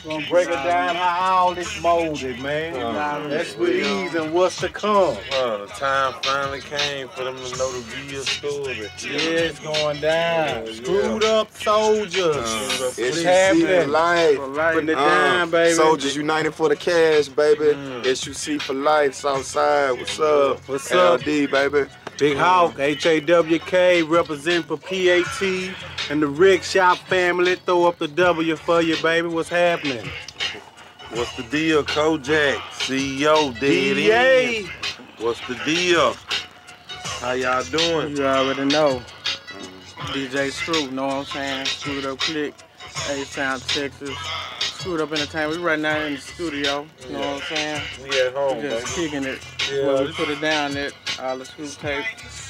Gonna break it down how all this molded, man. That's with ease and what's to come. The time finally came for them to know the real story. Yeah, it's going down. Screwed up soldiers. It's happening. for life. Putting it down, baby. Soldiers united for the cash, baby. SUC for life, Southside. What's up? What's up? LD, baby. Big Hawk, HAWK, representing for PAT and the Rick Shop family. Throw up the W for you, baby. What's happening? What's the deal, Kojak? CEO, dead DA. in. What's the deal? How y'all doing? You already know. DJ Screw, know what I'm saying? Screwed Up Click, A-Town, Texas. Screwed Up Entertainment. We right now in the studio, you know what I'm saying? We at home, We just baby. kicking it. Yeah, Well, we put it down there, all the screw tape.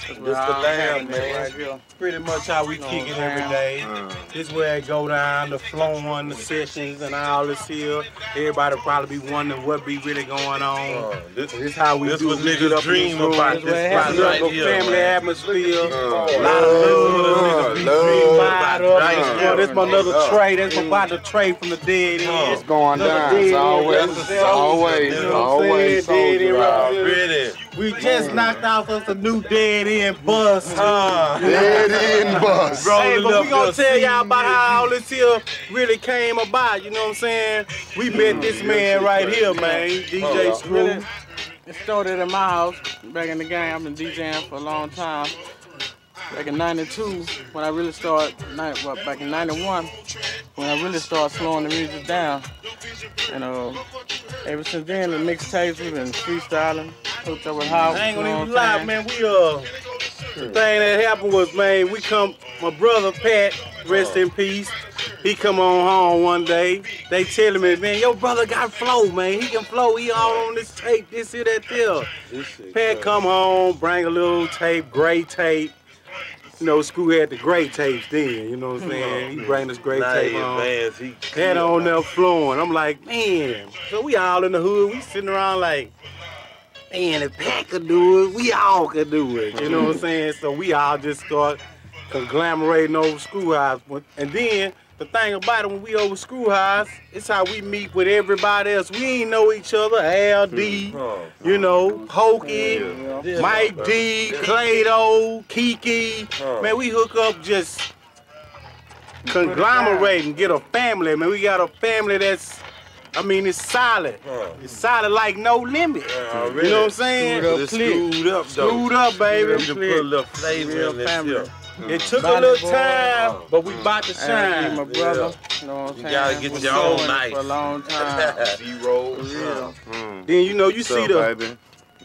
This the lamb, man. Right here. Pretty much how we kick it every day. This where it go down, the flowing, the sessions, and all this here. Everybody probably be wondering what be really going on. This how we This do what it. We niggas get up in dream the room. about. This This where it spot happens. right A here, family man. atmosphere. A lot of Love. love. Love. Yeah, that's my another tray. That's my about the tray from the dead end. It's going down. It's always, always dead end right here. Ready. We just knocked off us a new dead end bus. Dead end bus. Hey, but we gonna up tell your y'all about how all this here really came about, you know what I'm saying? We met this man right here, man, DJ Screw. It started at my house back in the game. I've been DJing for a long time. Back in '92, when I really started, back in '91, when I really started slowing the music down. And ever since then, the mixtapes, we've been freestyling, hooked up with House. I ain't you gonna know even what I'm lie, saying? man, the thing that happened was, man, my brother Pat, rest in peace, he come on home one day, they telling me, man, your brother got flow, man, he can flow, he all on this tape, this here, that there. Pat come home, bring a little tape, gray tape. You know, Screw had the gray tapes then, you know what I'm saying? He bring this gray tape on. Had on there flowing. I'm like, man. So we all in the hood, we sitting around like, man, if Pat could do it, we all could do it. You know what I'm saying? So we all just start conglomerating over Screw House. And then the thing about it, when we over Screw House, it's how we meet with everybody else. We ain't know each other. LD, you know, Pokey, Mike D, Clado, Kiki. Man, we hook up just conglomerate and get a family. Man, we got a family that's, I mean, it's solid. It's solid like No Limit. You know what I'm saying? Screwed up, though. Screwed up, baby. You put a little flavor in this here. It took a little time, but we about to Hey, shine. my brother, you know what I'm saying? gotta get Been your own doing it knife. for a long time. Zero. Then you know you What's see up, the baby?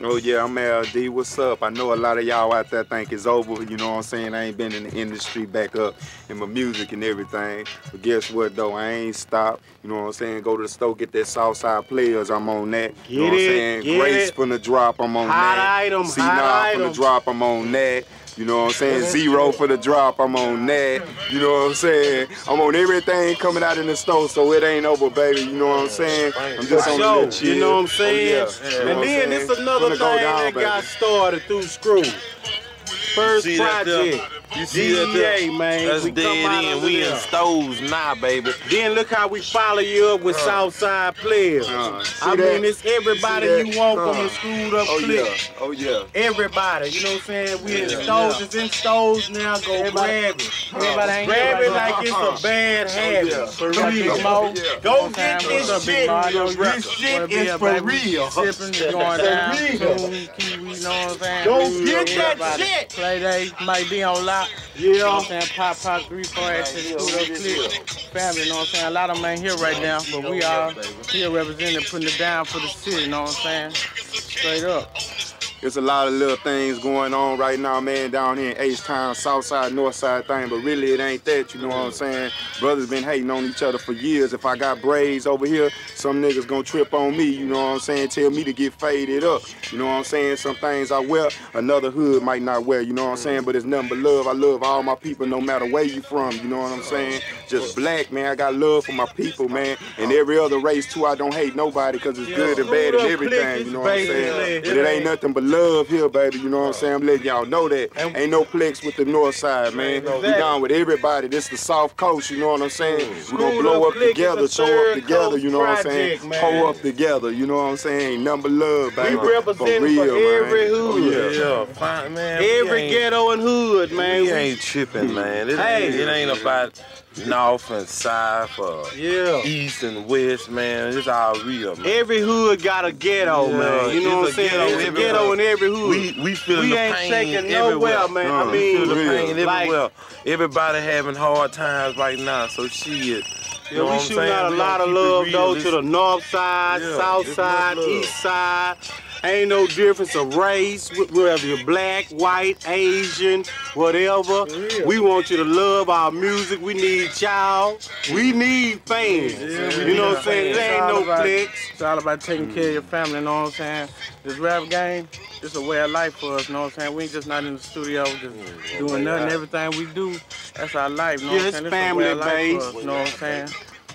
Oh yeah, I'm LD. What's up? I know a lot of y'all out there think it's over. You know what I'm saying? I ain't been in the industry back up in my music and everything. But guess what though? I ain't stopped. You know what I'm saying? Go to the store, get that Southside Players. I'm on that. You know what I'm saying? Grace from the drop. I'm on Hot that. item, C9 hot from the item. drop. I'm on that. You know what I'm saying? Zero for the drop, I'm on that. You know what I'm saying? I'm on everything coming out in the store, so it ain't over, baby. You know what I'm saying? I'm just on show, the chill. you know what I'm saying? Oh, yeah. You know And what I'm then saying? it's another Finna thing go down, that baby. got started through Screw. First see that there? project. You see that DEA, there? man. That's we come dead out in. under We in there. stores now, baby. Then look how we follow you up with Southside Players. See I that? mean, it's everybody See that? you want from the Screwed Up Oh clique. yeah, oh yeah. Everybody, you know what I'm saying? We in stores, it's in stores now, go grab it. Everybody ain't Grab here it right like now. it's a bad habit. yeah. For Got real. Big Mo. Go get What's up, this Big shit. Mario? This shit is for real. Sipping, it's going down. real. Boom, Kiwi, you know what I'm saying? Go Real, get that everybody. shit. Play day, might be on lock. You know what I'm Yeah. saying? Pop, 3, 4, at the Screwed Up clique. Family, you know what I'm saying? A lot of them ain't here right now, but we are here representing, putting it down for the city, you know what I'm saying? Straight up. There's a lot of little things going on right now, man, down here in H-Town, Southside, Northside thing, but really it ain't that, you know what I'm saying? Brothers been hating on each other for years. If I got braids over here, some niggas gonna trip on me, you know what I'm saying? Tell me to get faded up, you know what I'm saying? Some things I wear, another hood might not wear, you know what I'm saying? But it's nothing but love. I love all my people no matter where you from, you know what I'm saying? Just black, man, I got love for my people, man. And every other race too, I don't hate nobody because it's good and bad and everything, you know what I'm saying? But it ain't nothing but love here, baby, you know what I'm saying? I'm letting y'all know that. Ain't no flex with the north side, man. We down with everybody. This the South Coast, you know what I'm saying? We're gonna blow up together, show up together, you know what I'm saying? Pull up together, you know what I'm saying? Ain't nothing but love, baby. We representing for every hood. Yeah, fine, man. Every ghetto and hood, man. We ain't tripping, man. It ain't about north and south or east and west, man. It's all real, man. Every hood got a ghetto, man. You know what I'm saying? It's a ghetto in every hood. We feeling the pain taking everywhere, nowhere, man. I mean, we feel the pain everywhere. Everybody having hard times right now, so shit. Yeah, we shooting out a lot of love though to the north side, south side, east side. Ain't no difference of race, whether you're black, white, Asian, whatever. We want you to love our music. We need y'all. We need fans. You know what I'm saying? There ain't no clicks. It's all about taking care of your family, you know what I'm saying? This rap game, it's a way of life for us, you know what I'm saying? We ain't just not in the studio just doing nothing. Everything we do, that's our life, you know what I'm saying? It's family based. You know what I'm saying?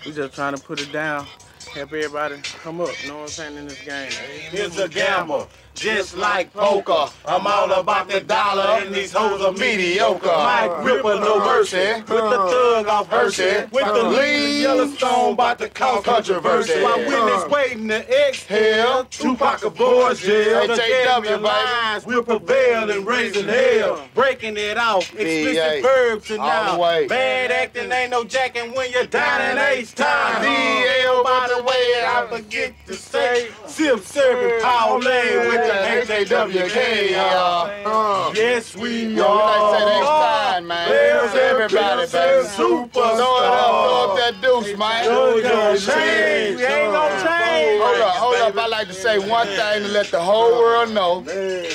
We just trying to put it down. Help everybody come up, you know what I'm saying, in this game. It's a gamble, just like poker. I'm all about the dollar, and these hoes are mediocre. Mike Ripper, no mercy, with the thug off Hershey, with the lean Yellowstone, about to cause controversy. My witness waiting to exhale, Tupac avoids jail. The deadly lines will prevail in raising hell, breaking it off, explicit verbs and now. Bad acting ain't no jacking when you're down in H-time. DL, by the way, I forget to say, Sip serving Paul Lane with the HAWK, y'all. Yes, we are. Like say H-time, man. Everybody, baby. Superstar. Throw up that deuce, man. We gonna change. We ain't gonna change. Hold up. I like to say one thing to let the whole world know.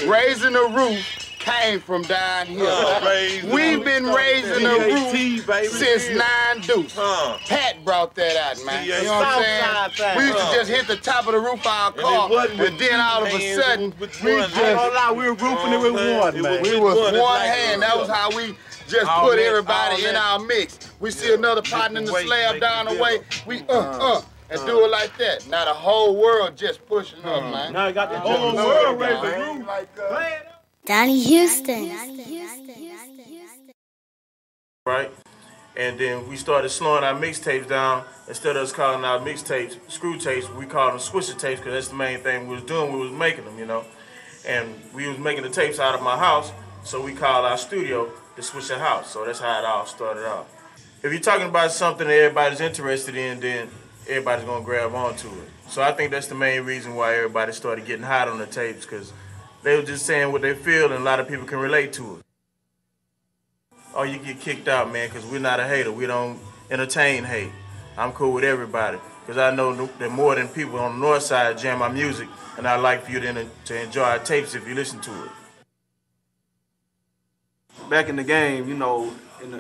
Raising the Roof came from down here. We've been raising the roof since 9 Deuce. Pat brought that out, man. You know what I'm saying? We used to just hit the top of the roof of our car, and then all of a sudden, we were roofing it with one, man. We was one hand. That was how we just put everybody in our mix. We see another partner in the slab down the way, we and do it like that. Now the whole world just pushing up, man. Now you got the whole world raising the roof like that. Donnie Houston. Right? And then we started slowing our mixtapes down. Instead of us calling our mixtapes screw tapes, we called them Swisher tapes because that's the main thing we was doing. We was making them, you know. And we was making the tapes out of my house, so we called our studio the Swisher House. So that's how it all started off. If you're talking about something that everybody's interested in, then everybody's going to grab onto it. So I think that's the main reason why everybody started getting hot on the tapes, because they were just saying what they feel, and a lot of people can relate to it. Oh, you get kicked out, man, because we're not a hater. We don't entertain hate. I'm cool with everybody, because I know that more than people on the north side jam my music, and I'd like for you to enjoy our tapes if you listen to it. Back in the game, you know,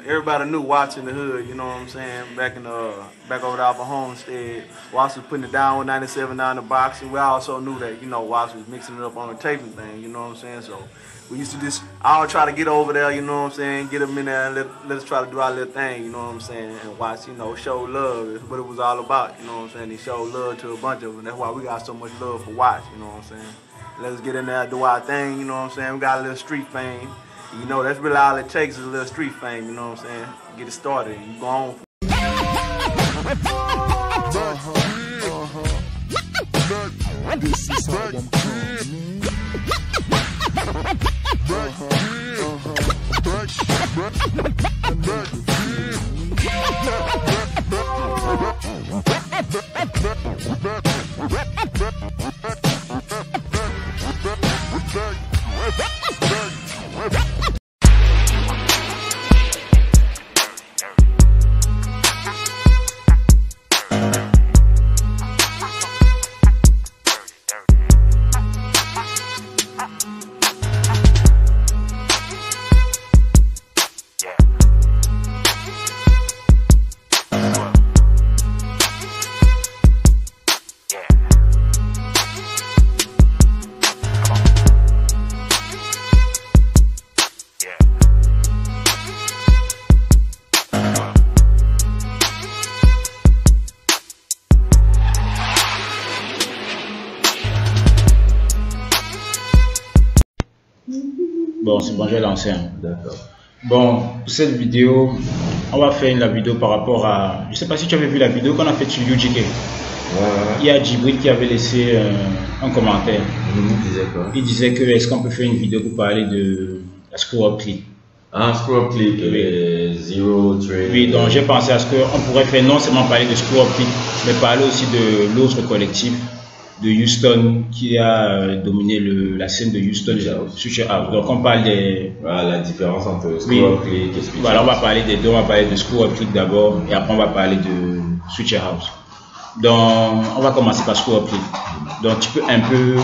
everybody knew Watts in the hood, you know what I'm saying? Back over the Alpha Homestead, Watts was putting it down with 97 down the box, and we also knew that, you know, Watts was mixing it up on the taping thing, you know what I'm saying? So we used to just all try to get over there, you know what I'm saying? Get them in there and let us try to do our little thing, you know what I'm saying? And Watts, you know, show love is what it was all about, you know what I'm saying? He showed love to a bunch of them. That's why we got so much love for Watts, you know what I'm saying? Let us get in there, do our thing, you know what I'm saying? We got a little street fame. You know, that's really all it takes is a little street fame, you know what I'm saying? Get it started and you go on. This is how I'm coming. Bon, c'est bon, je vais lancer un. D'accord. Bon, pour cette vidéo, on va faire la vidéo par rapport à... Je sais pas si tu avais vu la vidéo qu'on a faite sur UGK. Il y a Djibril qui avait laissé un commentaire. Il disait que est-ce qu'on peut faire une vidéo pour parler de la Screw Up Click. Ah, Screw Up Click, Zero Trade. Oui, donc j'ai pensé à ce qu'on pourrait faire non seulement parler de Screw Up Click, mais parler aussi de l'autre collectif de Houston qui a dominé la scène de Houston, Switcher House. Donc on parle des... Voilà, la différence entre Screw Up Click et Switcher House. Voilà, on va parler des deux, on va parler de Screw Up Click d'abord et après on va parler de Switcher House. Donc on va commencer par Screw Up Click. Donc tu peux un peu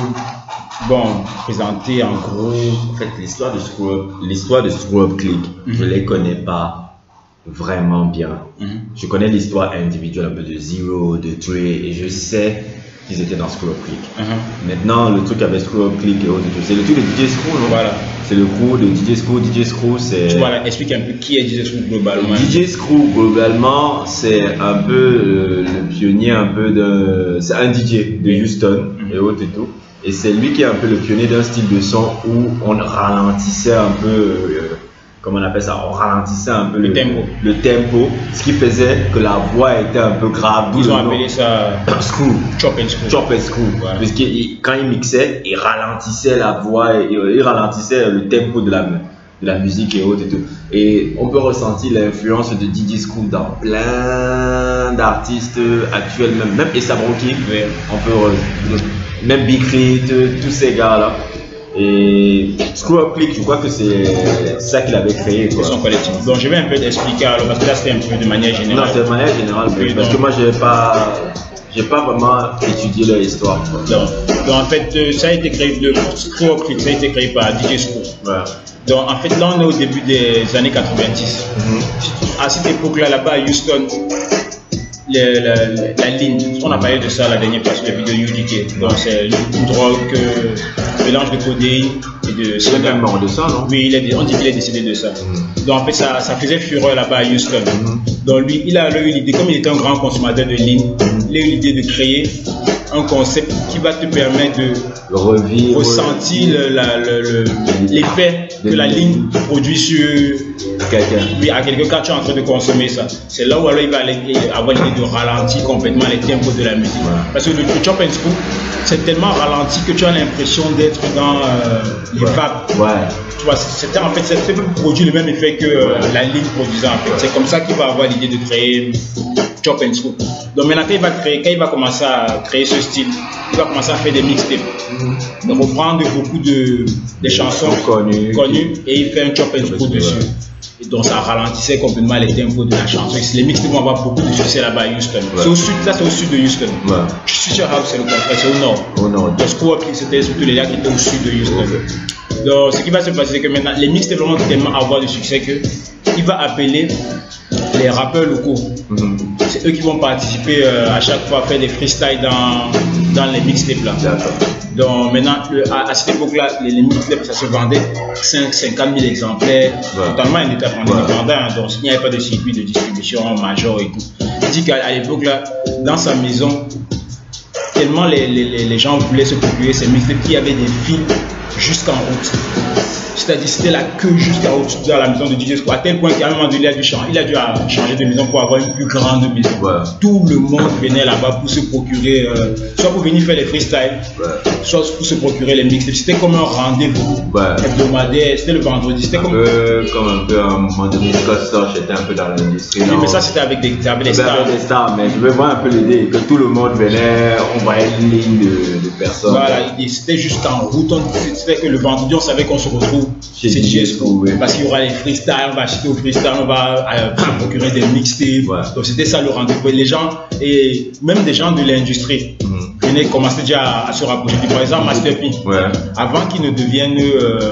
présenter en gros... En fait, l'histoire de Screw Up Click, je ne les connais pas vraiment bien. Je connais l'histoire individuelle un peu de Zero, de Trey, et je sais qu'ils étaient dans Screw Up Click. Maintenant, le truc avec Screw Up Click et autres, c'est le truc de DJ Screw, non? Voilà. C'est le crew de DJ Screw. DJ Screw, c'est... Tu vois, explique un peu qui est DJ Screw globalement. DJ Screw, globalement, c'est un peu le pionnier un peu de... C'est un DJ de Houston et autres et tout. Et c'est lui qui est un peu le pionnier d'un style de son où on ralentissait un peu, comment on appelle ça, on ralentissait un peu le tempo, ce qui faisait que la voix était un peu grave. Ils ont appelé ça Screw. Chop and Screw. Chop and Screw. Voilà. Parce que quand il mixait, il ralentissait la voix, il ralentissait le tempo de la musique et autres et tout. Et on peut ressentir l'influence de DJ Screw dans plein d'artistes actuels, même A$AP Rocky. Oui. On peut même Big Crit, tous ces gars-là. Et Screw Up Click, je crois que c'est ça qu'il avait créé. C'est son collectif. Donc je vais un peu t'expliquer alors, parce que là c'était un peu de manière générale. Non, c'est de manière générale, oui, parce que moi j'ai pas vraiment étudié leur histoire. Donc en fait, ça a été créé, le Screw Up Click, ça a été créé par DJ Screw. Ouais. Donc en fait là on est au début des années 90. À cette époque-là, là-bas à Houston, la ligne, on a parlé de ça la dernière fois sur la vidéo UGK. Donc c'est une drogue, mélange de codéine et de soda. Il est même mort de ça, non? Oui, on dit qu'il est décédé de ça. Donc en fait ça faisait fureur là-bas à Houston. Donc lui, il a eu l'idée, comme il était un grand consommateur de ligne, il a eu l'idée de créer un concept qui va te permettre de ressentir l'effet que la ligne produit sur quelqu'un. Oui, à quelqu'un quand tu es en train de consommer ça. C'est là où alors il va avoir l'idée de ralentir complètement les tempos de la musique. Parce que le Chop and Screw, c'est tellement ralenti que tu as l'impression d'être dans les vapes. Tu vois, c'était en fait, c'est produit le même effet que la ligne produisait en fait. C'est comme ça qu'il va avoir l'idée de créer Chop and Screw. Donc maintenant quand il va commencer à créer ce style, il va commencer à faire des mixtapes. Donc reprendre beaucoup des chansons connues et il fait un Chop and Screw dessus. Et donc ça ralentissait complètement les tempos de la chanson. Les mixtapes vont avoir beaucoup de succès là-bas à Houston. C'est au sud, ça c'est au sud de Houston. Switcher House c'est le contraire, c'est au nord. Donc Screw Up c'était surtout les gars qui étaient au sud de Houston. Donc ce qui va se passer c'est que maintenant les mixtapes vont tellement avoir de succès que il va appeler les rappeurs locaux. C'est eux qui vont participer à chaque fois à faire des freestyles dans les mixtapes là. Donc maintenant, à cette époque-là, les mixtapes ça se vendait 50 000 exemplaires, totalement indépendant, donc il n'y avait pas de circuit de distribution major et tout. Il dit qu'à l'époque là, dans sa maison, tellement les gens voulaient se procurer ces mixtapes qu'il y avait des fils jusqu'en route. C'est-à-dire c'était la queue jusqu'à au-dessus de la maison de DJ Screw, à tel point qu'à un moment donné, il a dû changer de maison pour avoir une plus grande maison. Tout le monde venait là-bas pour se procurer, soit pour venir faire les freestyles, soit pour se procurer les mixtapes. C'était comme un rendez-vous hebdomadaire, c'était le vendredi. C'était comme un peu à un moment donné, Scott Storch était un peu dans l'industrie. Oui, mais ça c'était avec des stars. Mais je veux voir un peu l'idée que tout le monde venait, on voyait une ligne de personnes. Voilà, c'était juste en route. C'était que le vendredi, on savait qu'on se retrouve chez DJ Screw, parce qu'il y aura les freestyles, on va acheter au freestyle, on va se procurer des mixtapes. Donc c'était ça le rendez-vous. Les gens, et même des gens de l'industrie, venaient commencer déjà à se rapprocher. Par exemple, Master P, avant qu'il ne devienne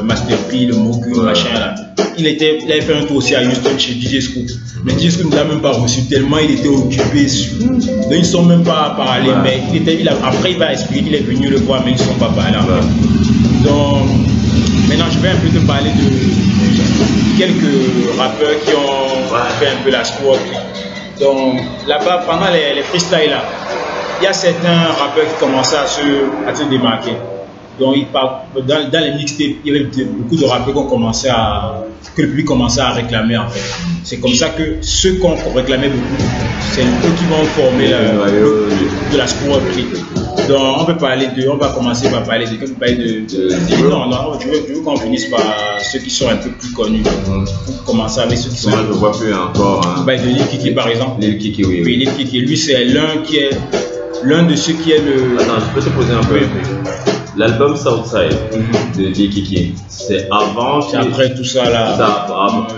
Master P, le Moku, machin là, il avait fait un tour aussi à Houston chez DJ Screw. Mais DJ Screw ne l'a même pas reçu tellement il était occupé. Donc ils ne sont même pas parlé. Mais après il va expliquer qu'il est venu le voir, mais ils ne sont pas parlé. Donc maintenant je vais un peu te parler de quelques rappeurs qui ont fait un peu la Screw Up. Donc là-bas, pendant les freestyles là, il y a certains rappeurs qui commençaient à se démarquer. Donc dans les mixtapes, il y avait beaucoup de rappeurs que le public commençait à réclamer en fait. C'est comme ça que ceux qu'on réclamait beaucoup, c'est eux qui vont former de la Screw Up Clique. Donc on va commencer par parler de non, je veux qu'on finisse par ceux qui sont un peu plus connus. Pour commencer avec ceux qui sont. Moi je ne vois plus encore. Hein. De Lil Kiki par exemple. Lil Kiki, oui. Oui, Lil Kiki, lui c'est l'un de ceux qui est le. Attends, je peux te poser un peu. L'album Southside de Lil Kiki, c'est avant. C'est après tout ça là.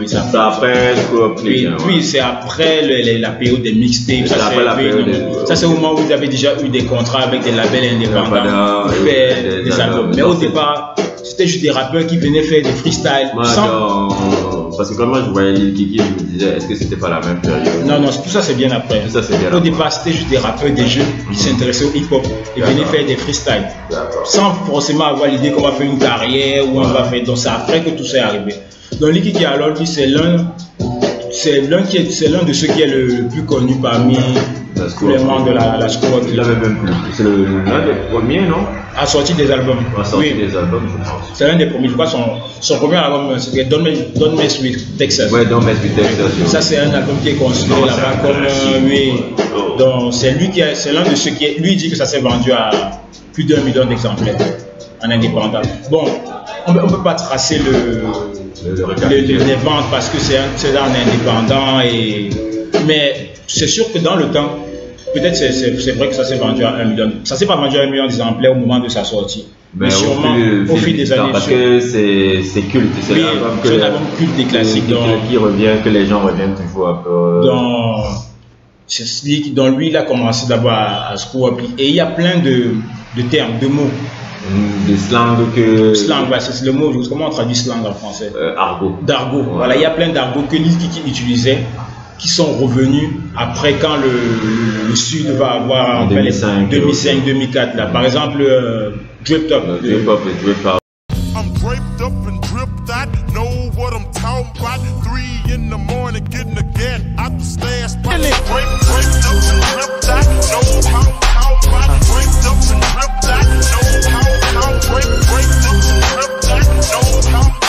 C'est après Screw Up Clique. Oui, c'est après la période des mixtapes. Ça c'est au moment où vous avez déjà eu des contrats avec des labels indépendants pour faire des albums. Mais au départ, c'était juste des rappeurs qui venaient faire des freestyles. Parce que quand moi je voyais Lil Kiki, je me disais, est-ce que c'était pas la même période? Non, tout ça c'est bien après. Au départ, c'était juste des rappeurs, des jeunes qui s'intéressaient au hip-hop et venaient faire des freestyles. Sans forcément avoir l'idée qu'on va faire une carrière ou on va faire. Donc c'est après que tout ça est arrivé. Donc Lil Kiki alors lui c'est l'un de ceux qui est le plus connu parmi tous les membres de la Screw Up. Il avait même plus. C'est l'un des premiers, non? A sorti des albums. Des albums, je pense. C'est l'un des premiers. Je crois son premier album, c'était Don't Mess With Texas. Ouais, Don't Mess With Texas. Ça, c'est un album qui est considéré là-bas comme oui. Donc, c'est l'un de ceux qui est. Lui, il dit que ça s'est vendu à plus d'1 million d'exemplaires en indépendant. Bon, on ne peut pas tracer les ventes parce que c'est en indépendant. Mais c'est sûr que dans le temps, peut-être c'est vrai que ça s'est vendu à 1 million. Ça s'est pas vendu à 1 million d'exemplaires au moment de sa sortie. Mais sûrement au fil des années. Parce que c'est culte. C'est un album culte des classiques. Qui revient, que les gens reviennent toujours un peu. Donc lui, il a commencé d'abord à Screw Up. Et il y a plein de termes, de mots. Des slangs que. Slang, c'est le mot. Comment on traduit slang en français? Argot. D'argot. Ouais. Voilà, il y a plein d'argots que Lil Kiki utilisait, qui sont revenus après quand le Sud va avoir en 2005-2004 là. Par exemple, Drip Top. Drip Top. I'm draped up and dripped out, know what I'm talking about. 3 in the morning, getting the gat out the stash. Draped up and dripped out, know how about. Draped up and dripped out, know how draped up and dripped out, know how.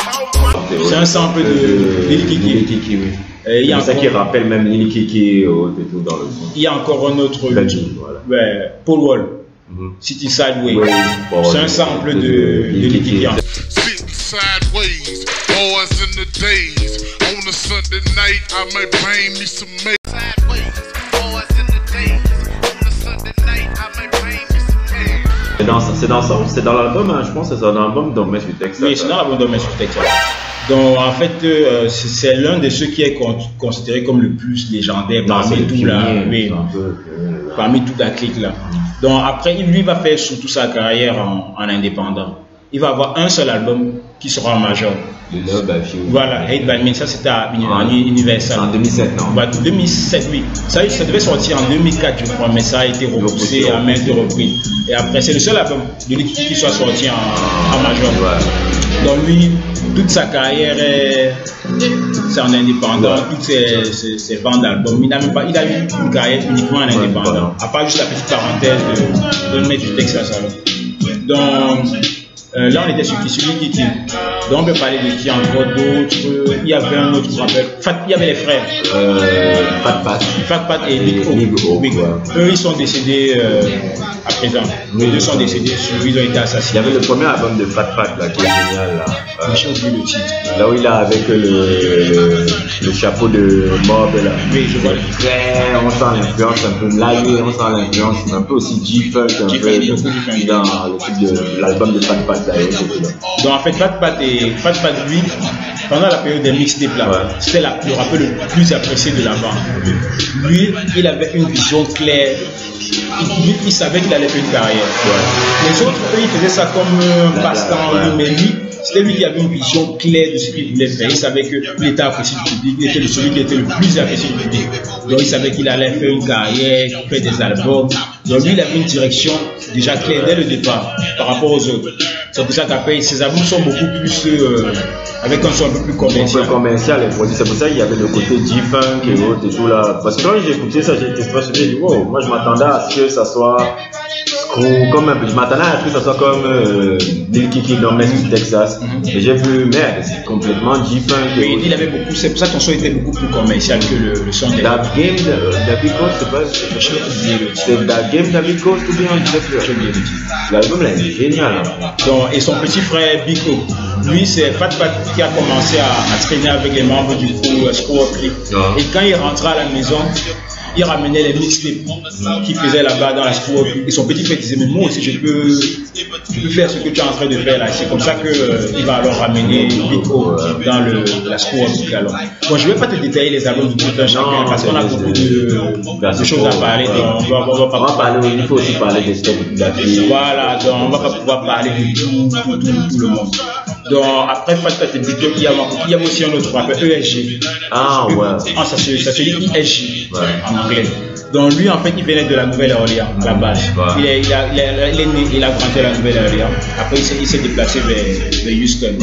C'est un sample de Lil Kiki. Oui. C'est ça qui rappelle même Lil Kiki et tout dans le son. Il y a encore un autre, Paul Wall, City Sideways. C'est un sample de Lil Kiki. Sitting sideways, boys in the days. On a Sunday night, I might bring me some sideways, boys in the days. On a Sunday night, I might bring me some C'est dans l'album, hein, je pense que c'est dans l'album Don't Mess With Texas. Oui, c'est dans l'album Don't Mess With Texas. Donc en fait, c'est l'un de ceux qui est considéré comme le plus légendaire parmi toute la clique là. Donc après, lui va faire surtout sa carrière en indépendant. Il va avoir un seul album qui sera en major. Voilà, Hate by Me, ça c'était à Universal. En 2007, non? 2007, oui. Ça devait sortir en 2004, je crois, mais ça a été repoussé à maintes reprises. Et après, c'est le seul album de Lil Kiki qui soit sorti en major. Ouais. Donc lui, toute sa carrière c'est en indépendant, toutes ses ventes d'albums. Il a eu une carrière uniquement en indépendant, à part juste la petite parenthèse de Don't Mess With Texas. Donc là on était sur Lil Kiki. Donc on peut parler de qui encore d'autres. Il y avait un autre rappeur. Il y avait les frères Fat Pat et Big O. Eux ils sont décédés à présent. Les deux sont décédés, ils ont été assassinés. Il y avait le premier album de Fat Pat là, qui est génial là. J'ai oublié le titre. Là où il a avec le chapeau de Mob là. Oui, je vois. On sent l'influence un peu. Là, on sent l'influence un peu aussi G-Funk un peu dans le type de l'album de Fat Pat là. Donc en fait Fat Pat lui, pendant la période des mixtapes là, c'était le rappeur le plus apprécié de la bande. Lui, il avait une vision claire. Il savait qu'il allait faire une carrière. Les autres, eux, ils faisaient ça comme un passe-temps, mais lui, c'était lui qui avait une vision claire de ce qu'il voulait faire. Il savait qu'il était apprécié du public, il était celui qui était le plus apprécié du public. Donc il savait qu'il allait faire une carrière, faire des albums. Donc lui, il avait une direction déjà claire dès le départ par rapport aux autres. C'est pour ça qu'après, ses albums sont beaucoup plus avec un son un peu plus commercial. C'est pour ça qu'il y avait le côté G-Funk et autres et tout là. Parce que quand j'ai écouté ça, j'ai été fasciné. Wow, moi je m'attendais à ce que ça soit Crew, comme je m'attendais à ce que ça soit comme Lil Kiki dans Mess du Texas. Mais j'ai vu, merde, c'est complètement G-Funk. Oui, il avait beaucoup, c'est pour ça que ton son était beaucoup plus commercial que le son de That Game David Coast, c'est pas. C'est That Game David Coast ou bien je sais plus. L'album là, il est génial. Donc, et son petit frère Biko, lui c'est Fat Pat qui a commencé à traîner avec les membres du crew Score Clip. Et quand il rentrait à la maison, il ramenait les mixtapes qu'il faisait là-bas dans la Score Clip. Et son petit frère disait, mais moi aussi je peux faire ce que tu es en train de faire là. C'est comme ça qu'il va alors ramener Biko dans la Score Clip. Alors. Bon, je ne vais pas te détailler les albums de tout un chacun parce qu'on a beaucoup de choses à parler. Donc, il faut aussi parler des steps d'affaires. Voilà, donc on ne va pas pouvoir parler de tout le monde. Donc après Fat Pat et Biko, il y a aussi un autre rappeur, ESG. Ah ouais. Ah, ça se dit ESG en anglais. Donc lui en fait il venait de la Nouvelle-Orléans, la base. Il est né, il a grandi à la Nouvelle-Orléans. Après il s'est déplacé vers Houston.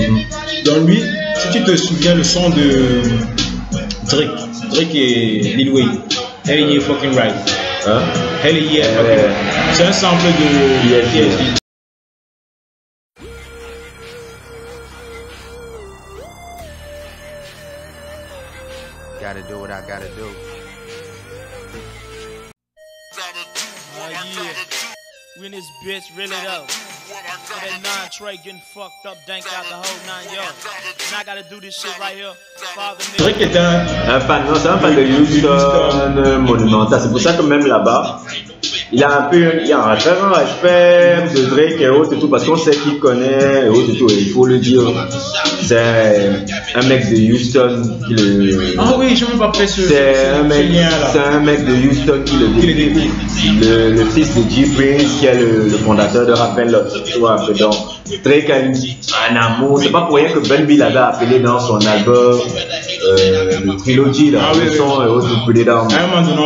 Donc lui, si tu te souviens le son de Drake et Lil Wayne, Hell Yeah Fucking Right. Hell Yeah Fucking Right. C'est un sample de ESG. Gotta do what I gotta do. We in this bitch, really though. That non-Trey getting fucked up, dank out the whole 9 yards. And I gotta do this shit right here. Drake est un fan, non, c'est un fan de Houston monumental. C'est pour ça que même là-bas, il a un très grand respect de Drake et autres et tout, parce qu'on sait qu'il connaît et autres et tout, et il faut le dire. C'est un mec de Houston qui le. Ah oui, je ne veux pas faire ce lien là. C'est un mec de Houston qui le décrit. Le fils de G Prince, qui est le fondateur de Rappel Lot. Donc, Drake a un amour. C'est pas pour rien que Ben B l'avait appelé dans son album le trilogy là. Le son et autres, Put It Down. À un moment donné,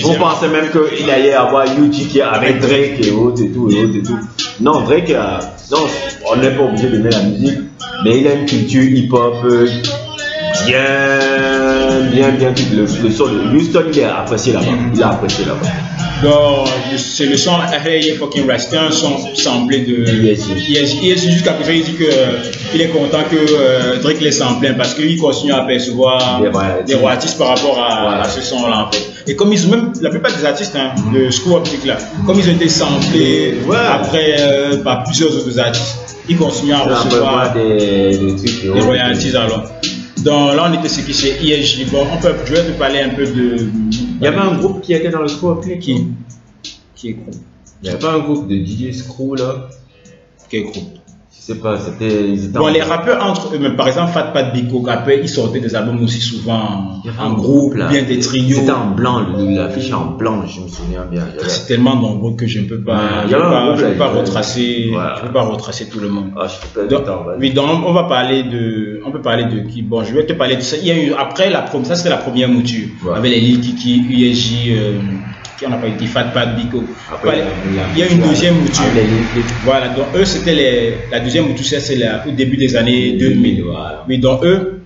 on pensait même qu'il allait avoir UG avec Drake et autres et tout et autres et tout. Non, Drake, non, on n'est pas obligé d'aimer la musique, mais il a une culture hip-hop bien le son de Houston, il est apprécié là-bas. Donc, c'est le son Hey Yeah Fucking Right, c'était un son samplé de ESG. Jusqu'à présent, il dit qu'il est content que Drake l'ait samplé parce qu'il continue à percevoir des royalties par rapport à ce son-là en fait. Et comme ils ont même, la plupart des artistes de Score Optic là, comme ils ont été samplés après par plusieurs autres artistes, ils continuent à recevoir des royalties alors. Donc là on était ce qui c'est ESG. Bon, je vais te parler un peu de. Il y avait un groupe qui était dans le Score qui est groupe. Il n'y avait pas un groupe de DJ Screw là. Quel groupe? Je sais pas, ils étaient bon, les rappeurs entre eux, par exemple Fat Pat Biko, après ils sortaient des albums aussi souvent en groupe, là, bien des trios. C'était en blanc, l'affiche est en blanc, je me souviens bien. C'est tellement nombreux que je ne peux pas, je peux pas retracer tout le monde. Ah, je peux pas. Oui, donc on peut parler de qui. Bon, je vais te parler de ça. Il y a eu après ça c'était la première mouture avec les Lil Kiki, USG. On n'a pas dit Fat Pat Biko. Il y a une deuxième mouture. Voilà, donc eux c'était la deuxième mouture, c'est au début des années 2000. Oui, donc eux,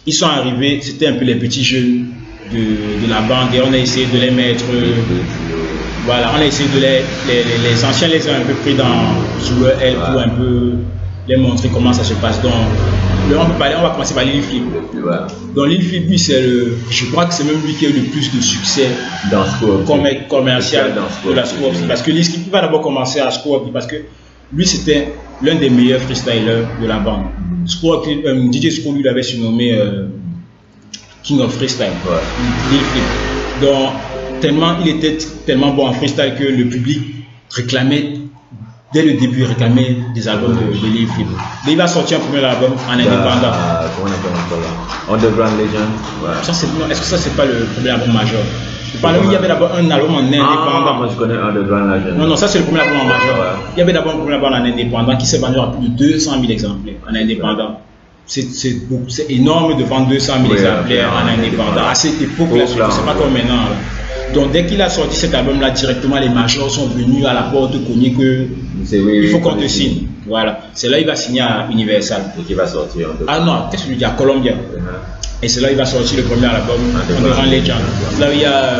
ils sont arrivés, c'était un peu les petits jeunes de la bande et on a essayé de les mettre. Voilà, on a essayé de les anciens les ont un peu pris sous leur aile pour un peu les montrer comment ça se passe. Donc on va commencer par Lil Flip. Donc Lil Flip, lui, je crois que c'est même lui qui a eu le plus de succès commercial de la Score. Parce que Lil Flip va d'abord commencer à Score parce que lui c'était l'un des meilleurs freestylers de la bande. DJ Screw lui l'avait surnommé King of Freestyle. Lil Flip. Donc il était tellement bon en freestyle que le public réclamait. Dès le début, il réclamait des albums de Lil Flip. Il va sortir un premier album en indépendant. Comment on appelle encore là? Underground Legend. Est-ce que ça, c'est pas le premier album majeur? Il y avait d'abord un album en indépendant. Moi, je connais Underground Legend. Non, ça, c'est le premier album en majeur. Il y avait d'abord un premier album en indépendant qui s'est vendu à plus de 200 000 exemplaires en indépendant. C'est énorme de vendre 200 000 exemplaires en indépendant. À cette époque-là, c'est pas comme maintenant. Donc dès qu'il a sorti cet album-là, directement les majors sont venus à la porte cogner que il faut qu'on te signe. Voilà. C'est là qu'il va signer à Universal. Et qui va sortir. Ah non, qu'est-ce que tu dis à Columbia? Et c'est là où il va sortir le premier album, Underground Legend. Là où il y a.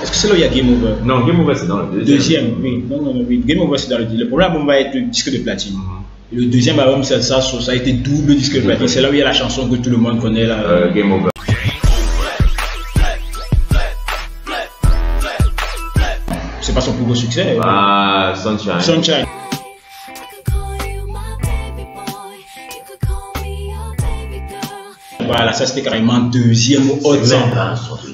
Est-ce que c'est là où il y a Game Over? Non, Game Over c'est dans le deuxième. Oui. Non, oui. Game Over c'est dans le deuxième. Le premier album va être le disque de platine. Et le deuxième album, ça a été double disque de platine. C'est là où il y a la chanson que tout le monde connaît là. Game Over. C'est pas son plus gros succès. Sunshine. Sunshine. Voilà, ça c'était carrément deuxième au haut.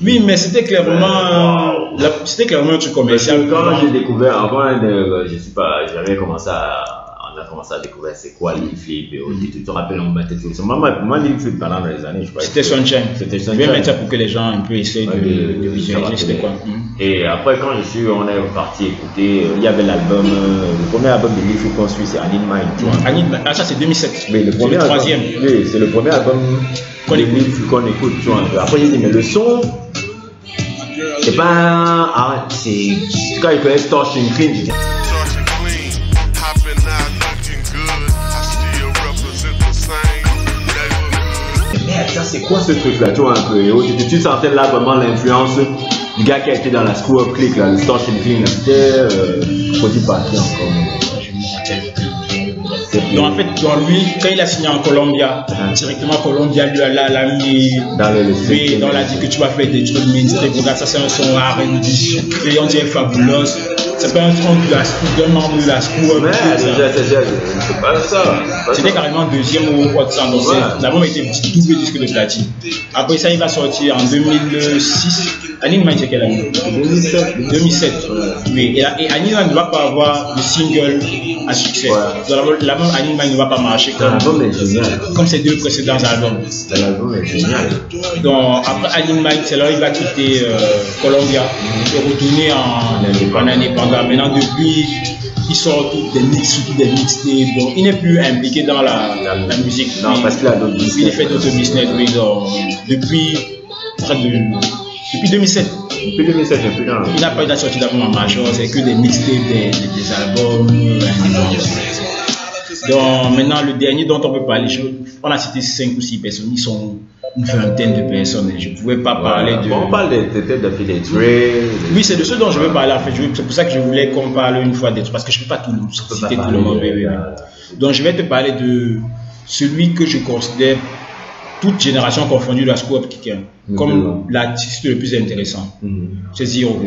Oui, mais c'était clairement, un truc commercial. Quand j'ai découvert, avant, je sais pas, j'avais commencé à découvrir c'est quoi Lil Flip et tu te rappelles, on battait tout ça. Moi, Lil Flip pendant les années, je crois. C'était Sunshine. Je vais mettre ça pour que les gens un peu essayent de visualiser c'était quoi. Et après, quand on est parti écouter, il y avait l'album, le premier album de Lil Flip qu'on suit, c'est I Need Mine. I Need Mine, ça c'est 2007. Mais le premier album, troisième. Oui, c'est le premier album qu'on écoute, tu vois. Après, j'ai dit, mais le son, c'est pas c'est quand il peut être torche and clean. Ça c'est quoi ce truc là, tu vois un peu, et tu sentais là vraiment l'influence du gars qui a été dans la Screw Up Click là, le Storch and Clean, c'était produit par qui encore? Donc en fait, dans lui, quand il a signé en Columbia, directement Columbia lui l'a mis dans la dit que tu vas faire des trucs mainstream, regarde ça c'est un son R&B sucré, on dirait Fabulous. C'est pas un son d'un membre de la Screw Up. C'est pas ça. C'était carrément deuxième au Hot 100. Donc l'album a été double disque de platine. Après ça, il va sortir en 2006. I Need Mine, c'est quelle année? 2007. Oui. Et I Need Mine ne va pas avoir de single à succès. L'album I Need Mine ne va pas marcher comme ses deux précédents albums. L'album est génial. Donc après I Need Mine, c'est là où il va quitter Columbia et retourner en indépendant. Maintenant, depuis, il sort des mixtapes, donc il n'est plus impliqué dans la musique. Non, parce qu'il a d'autres business. Il fait d'autres business, oui, donc, depuis 2007. Depuis 2007, il n'a pas eu de sortie d'album majeur, c'est que des mixtapes, des albums. Donc maintenant, le dernier dont on peut parler, on a cité 5 ou 6 personnes, ils sont une vingtaine de personnes. Je ne pouvais pas parler de. On parle peut-être de Philly Trey. Oui, c'est de ceux dont je veux parler en fait. C'est pour ça que je voulais qu'on parle une fois des trucs, parce que je ne peux pas citer tout le monde. Donc je vais te parler de celui que je considère, toute génération confondue, de la Screw Up Kicker, comme l'artiste le plus intéressant. C'est Zero.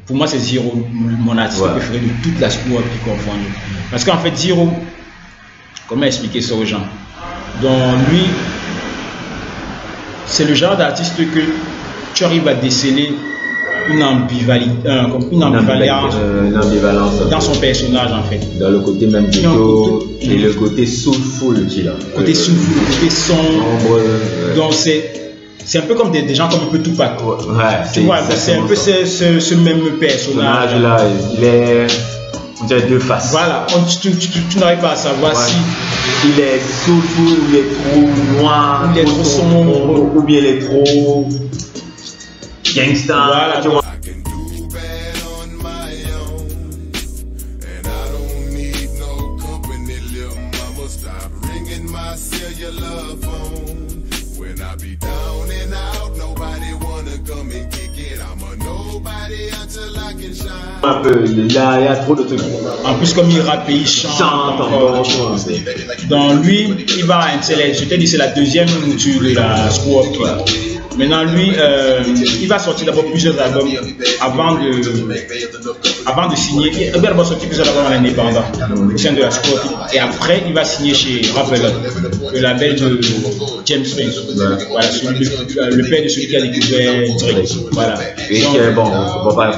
Pour moi, c'est Zero, mon artiste préféré de toute la Screw Up qui confondue. Parce qu'en fait, Zero, comment expliquer ça aux gens? Donc lui, c'est le genre d'artiste que tu arrives à déceler une ambivalence dans son personnage en fait. Dans le côté même ghetto et le côté soulful qu'il a. Côté soulful, côté sombre. Donc c'est un peu comme des gens comme un peu Tupac. Tu vois, c'est un peu ce même personnage. Là, il est. On dirait deux faces. Voilà, tu n'arrives pas à savoir si il est soulful ou il est trop noir, il est trop sombre, ou bien il est trop gangsta. Voilà, tu vois. Un peu, il y a trop de trucs. En plus, comme il rappe et il chante encore. Donc lui, il va je t'ai dit, c'est la deuxième mouture de la Screw Up Kicker. Maintenant, lui, il va sortir d'abord plusieurs albums avant de signer. Il va d'abord sortir plusieurs albums en indépendant au sein de la Screw Up Kicker. Et après, il va signer chez Rapper Up, le label de James Spence. Voilà, le père de celui qui a découvert Drake. Voilà. Et bon, faut pas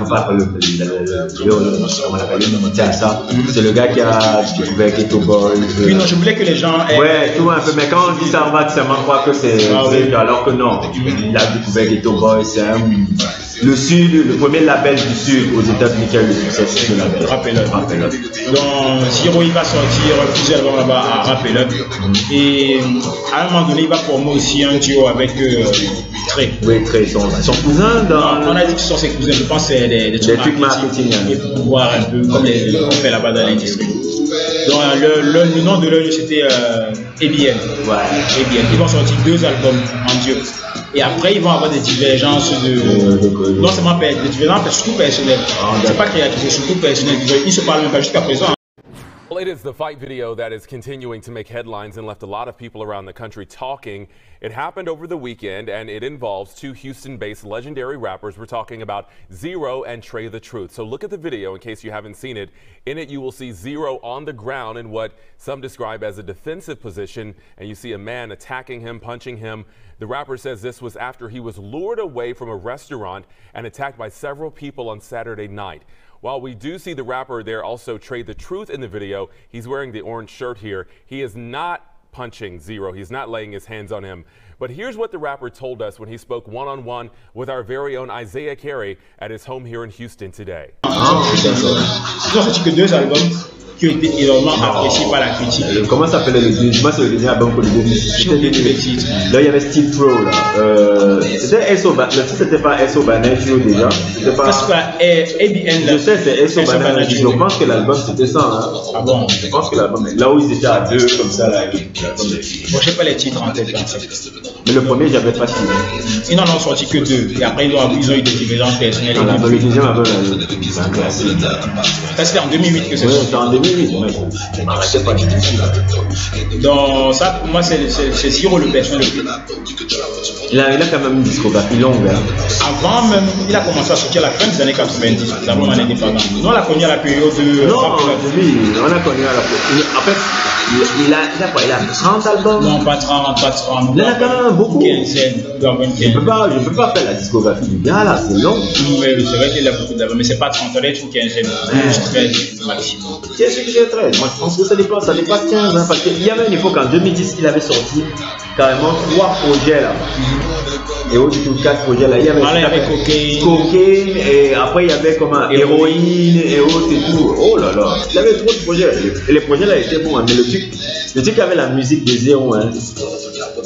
ça. C'est le gars qui a découvert Ghetto Boys. Oui, non, je voulais que les gens. Ouais, tout un peu. Mais quand on dit ça, on va seulement croire que c'est alors que non. Il a découvert Ghetto Boys, c'est le Sud, le premier label du Sud aux États-Unis qui a eu le succès sur le label. Rappel Up. Donc Zero, il va sortir plusieurs albums là-bas à Rappel Up. Et à un moment donné, il va former aussi un duo avec Trey. Oui, Trey, son cousin. On a dit que ce sont ses cousins, je pense que c'est des trucs marketing. Et pour voir un peu comme on fait là-bas dans l'industrie. Donc le nom de l'œil, c'était ABN. Ouais. ABN. Ils vont sortir 2 albums en duo. Et après, ils vont avoir des divergences de. Non seulement des divergences, mais surtout personnelles. C'est pas créatif, c'est surtout personnel. Ils se parlent même pas jusqu'à présent. Well, it is the fight video that is continuing to make headlines and left a lot of people around the country talking. It happened over the weekend, and it involves 2 Houston-based legendary rappers. We're talking about Z-Ro and Trey the Truth. So look at the video in case you haven't seen it. In it, you will see Z-Ro on the ground in what some describe as a defensive position, and you see a man attacking him, punching him. The rapper says this was after he was lured away from a restaurant and attacked by several people on Saturday night. While we do see the rapper there also Trey the Truth in the video, he's wearing the orange shirt here. He is not punching Z-Ro. He's not laying his hands on him. But here's what the rapper told us when he spoke one-on-one with our very own Isaiah Carey at his home here in Houston today. Qui ont été énormément appréciés par la critique. Comment ça s'appelait le deuxième? Moi, c'est le deuxième album pour le deuxième. C'était le titre. Là, il y avait Steve Throw, là. C'était SO Banana. Le titre, c'était pas SO Banana déjà. C'était pas. ABN. Je sais, c'est SO Banana. Je pense que l'album, c'était ça. Hein. Ah bon? Je pense que l'album, là où ils étaient à 2, comme ça, là. Bon, je sais pas les titres en tête, en fait. Mais le premier, j'avais pas suivi. Ils n'en ont sorti que 2. Et après, ils ont eu des divergences personnelles. Ah, le deuxième album, c'est un classique. Ça, c'était en 2008 que c'est sorti. C'était en 2008. M'arrêtez pas du tout. Donc ça pour moi c'est Z-Ro le personnage le plus. Il a quand même une discographie longue. Hein. Avant même, il a commencé à sortir à la fin des années 90, d'abord en indépendant. Nous on l'a connu à la période de. Non, oui, on l'a connu à la période. En fait, il a quoi? Il a 30 albums? Non, pas 30. Il en a quand même beaucoup. Je peux pas faire la discographie du gars là, c'est long. Oui, c'est vrai qu'il a beaucoup d'albums, mais c'est pas 30, on est sur 15, 13 maximum. Qu'est-ce que j'ai 13? Moi je pense que ça dépasse 15, hein, parce qu'il y avait une époque en 2010 il avait sorti carrément 3 projets là. Et au tout 4 projets là, il y avait cocaine, et après il y avait comment héroïne et autres et tout. Oh là là, il y avait trop de projets. Et les projets là étaient bons, hein, mais le truc avec la musique de Z-Ro, hein,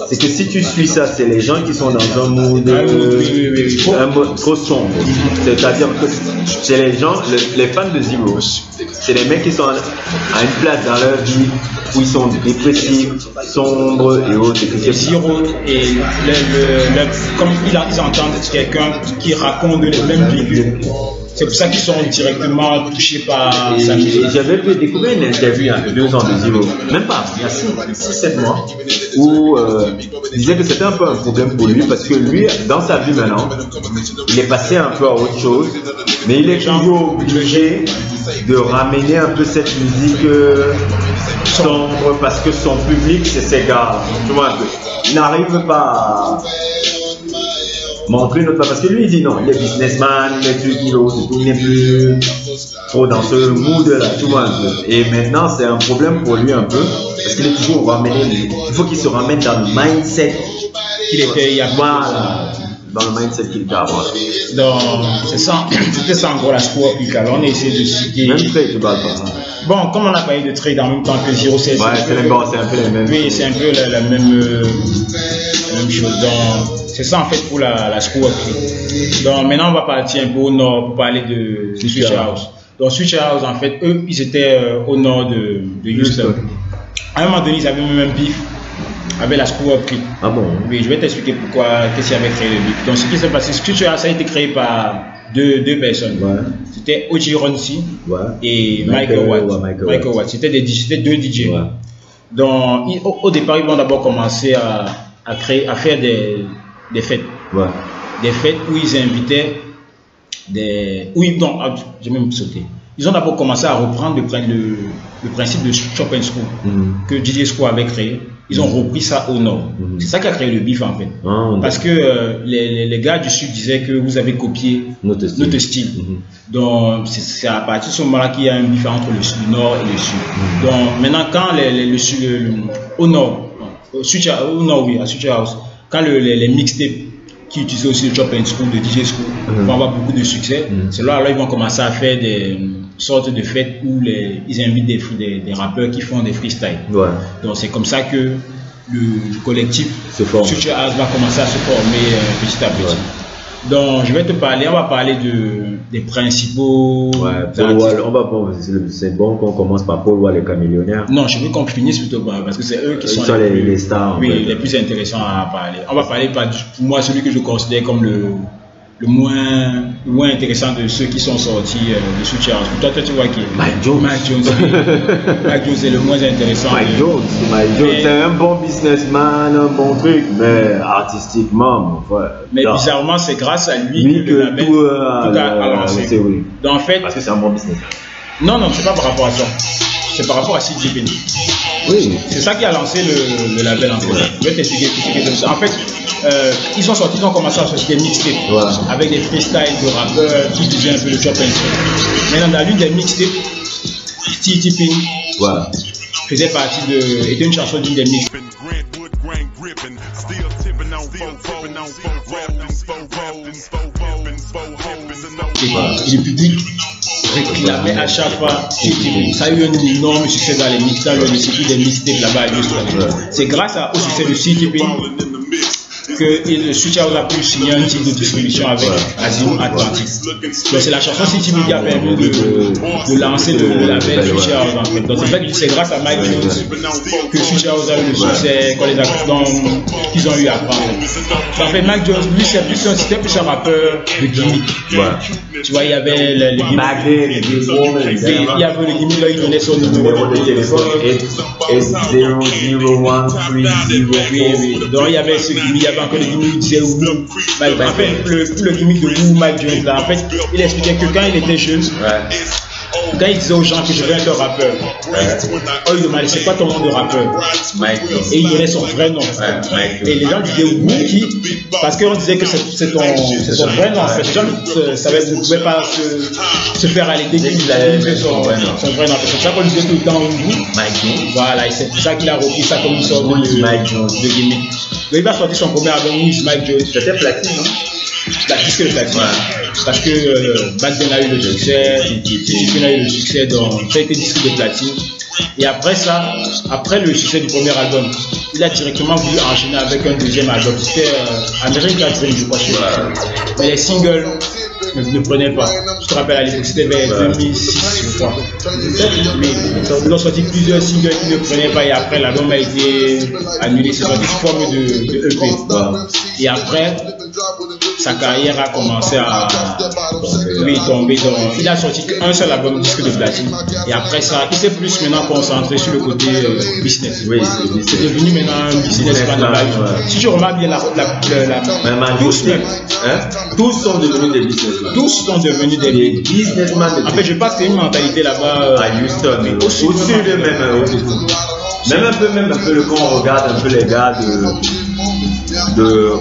c'est que si tu suis ça, c'est les gens qui sont dans un mood trop sombre. C'est-à-dire que c'est les gens, les fans de Z-Ro, c'est les mecs qui sont à une place dans leur vie où ils sont dépressifs, sombres et autres. Z-Ro et comme ils entendent quelqu'un qui raconte les mêmes vécus. C'est pour ça qu'ils sont directement touchés par sa musique. J'avais pu découvrir une interview il y a 2 ans de Z-Ro, même pas, il y a 6-7 mois, où il disait que c'était un peu un problème pour lui parce que lui, dans sa vie maintenant, il est passé un peu à autre chose, mais il est toujours obligé de ramener un peu cette musique sombre parce que son public, c'est ses gars. Tu vois, il n'arrive pas à montrer notre parce que lui il dit non, il est businessman, il est il n'est plus trop dans ce mood là, tu vois. Et maintenant c'est un problème pour lui un peu parce qu'il est toujours ramené, il faut qu'il se ramène dans le mindset qu'il était il y a dans le mindset qu'il était avant. Donc c'est ça, c'était ça en gros la score appliquée. Alors on a essayé de citer. Même Trey, tu parles pas. Bon, comme on a parlé de Trey en même temps que Z-Ro, c'est un peu la même. Oui, c'est un peu la même chose. Donc c'est ça en fait pour la score appliquée. Donc maintenant on va partir un peu au nord pour parler de Switch House. Donc Switch House en fait, eux ils étaient au nord de Houston. À un moment donné ils avaient même un bif avec la Screw Up Click. Ah bon? Oui, je vais t'expliquer pourquoi, qu'est-ce qui avait créé le bif. Donc ce qui s'est passé, Switch House a été créé par deux personnes. Ouais. C'était O.J. Ronci et Michael Watt. C'était 2 DJ. Ouais. Donc au départ ils vont d'abord commencer à faire des fêtes. Ouais. Des fêtes où ils invitaient j'ai même sauté. Ils ont d'abord commencé à reprendre le principe de Chop and Screw que DJ Screw avait créé. Ils ont repris ça au nord. C'est ça qui a créé le bif en fait. Parce que les gars du sud disaient que vous avez copié notre style. Donc c'est à partir de ce moment-là qu'il y a un bif entre le nord et le sud. Donc maintenant quand le sud, au nord, à Switch House, quand les mixtapes qui utilisaient aussi le Chop and Screw de DJ Screw vont avoir beaucoup de succès, c'est là ils vont commencer à faire des sortes de fêtes où ils invitent des rappeurs qui font des freestyles. Ouais. Donc c'est comme ça que le collectif Switch House va commencer à se former petit à petit. Ouais. Donc, je vais te parler, on va parler des principaux. C'est bon qu'on commence par Paul Wall et Chamillionaire. Non, je veux qu'on finisse plutôt par, parce que c'est eux qui sont les stars. Oui, les plus intéressants à parler. On va parler pour moi, celui que je considère comme le moins intéressant de ceux qui sont sortis de Switch House. Toi, tu vois qui est Mike Jones. Mike Jones est le moins intéressant. Mike Jones, c'est un bon businessman, un bon truc, mais artistiquement, mon frère. Mais bizarrement, c'est grâce à lui que le label a lancé. Oui. Donc, en fait, parce que c'est un bon business. Non, c'est pas par rapport à ça. C'est par rapport à CJP. Oui. C'est ça qui a lancé le label en fait. Je vais t'expliquer comme ça. En fait, ils ont commencé à sortir des mixtapes avec des freestyles de rappeurs qui disaient un peu le chop and swing. Maintenant, dans l'une des mixtapes, TTP faisait partie était une chanson d'une des mixtapes. Et le public réclamait à chaque fois. Ça a eu un énorme succès dans les mixtapes, le circuit des mixtapes là-bas. C'est grâce au succès de CTP que le Switch House a pu signer un deal de distribution avec Asylum Atlantic. Donc c'est la chanson CTP qui a permis de lancer le label Switch House en fait. Donc c'est grâce à Mike Jones que Switch House a eu le succès qu'ils ont eu à prendre. En fait, Mike Jones, lui, c'était plus un rappeur de gimmick. Tu vois, il y avait le gimmick. Il y avait le gimmick, là, il donnait son numéro de téléphone. 00130. Donc il y avait ce gimmick, il y avait encore le gimmick qui disait Woo. En fait, le gimmick de Woo, Mike Jones, là, en fait, il expliquait que quand il était jeune, quand il disait aux gens que je veux être rappeur, on lui demandait c'est quoi ton nom de rappeur, et il donnait son vrai nom, et les gens disaient Woo parce qu'on disait que c'est ton vrai nom en fait. Les gens ne pouvaient pas se faire à l'idée qu'il allait faire son vrai nom. C'est pour ça qu'on disait tout le temps Woo. Voilà, et c'est pour ça qu'il a repris ça comme une sorte de gimmick. Donc il va sortir son premier album, Mike Jones. C'était platine, non? La disque de platine. Parce que Bad Ben a eu le succès, Tiffin a eu le succès, donc ça a été disque de platine. Et après ça, après le succès du premier album, il a directement voulu enchaîner avec un deuxième album. C'était American Dream, je crois. Mais les singles ne prenaient pas. Je te rappelle à l'époque, c'était vers 2006, je crois. Ils ont sorti plusieurs singles qui ne prenaient pas et après l'album a été annulé. C'est sorti sous forme de EP. Et après, sa carrière a commencé à tomber. Il a sorti qu'un seul album disque de platine. Et après ça, il s'est plus maintenant concentré sur le côté business. C'est devenu maintenant un business phénoménal. Si tu remarques bien tous sont devenus des businessmen. Tous sont devenus des businessmen. En fait, je pense qu'il y a une mentalité là-bas à Houston, mais au sud même un peu quand on regarde un peu les gars de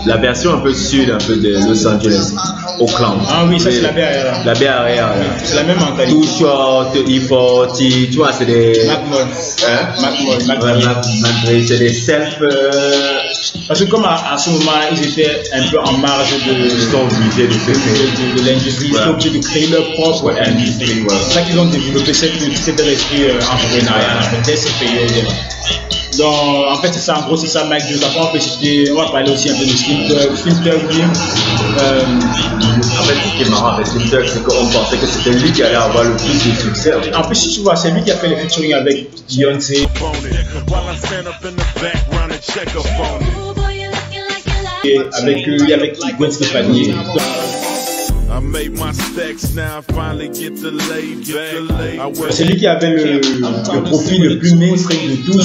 la version un peu sud, un peu de Los Angeles, Oakland. Ah oui, ça c'est la baie arrière. La baie arrière, c'est la même mentalité. Too Short, E40, tu vois, c'est des. McMoll, c'est des self. Parce que comme à ce moment-là, ils étaient un peu en marge de l'industrie, ils sont obligés de créer leur propre industrie. C'est ça qu'ils ont développé cet esprit entrepreneurial, cette période. Donc, en fait, c'est ça, en gros, c'est ça, Mike Jones. Après, on va parler aussi un peu de Slim Thug. En fait, ce qui est marrant avec Slim Thug, c'est qu'on pensait que c'était lui qui allait avoir le plus de succès. En plus, si tu vois, c'est lui qui a fait les featuring avec Beyoncé. Et avec Gwen Stefani. C'est lui qui avait le profil le plus mainstream de tous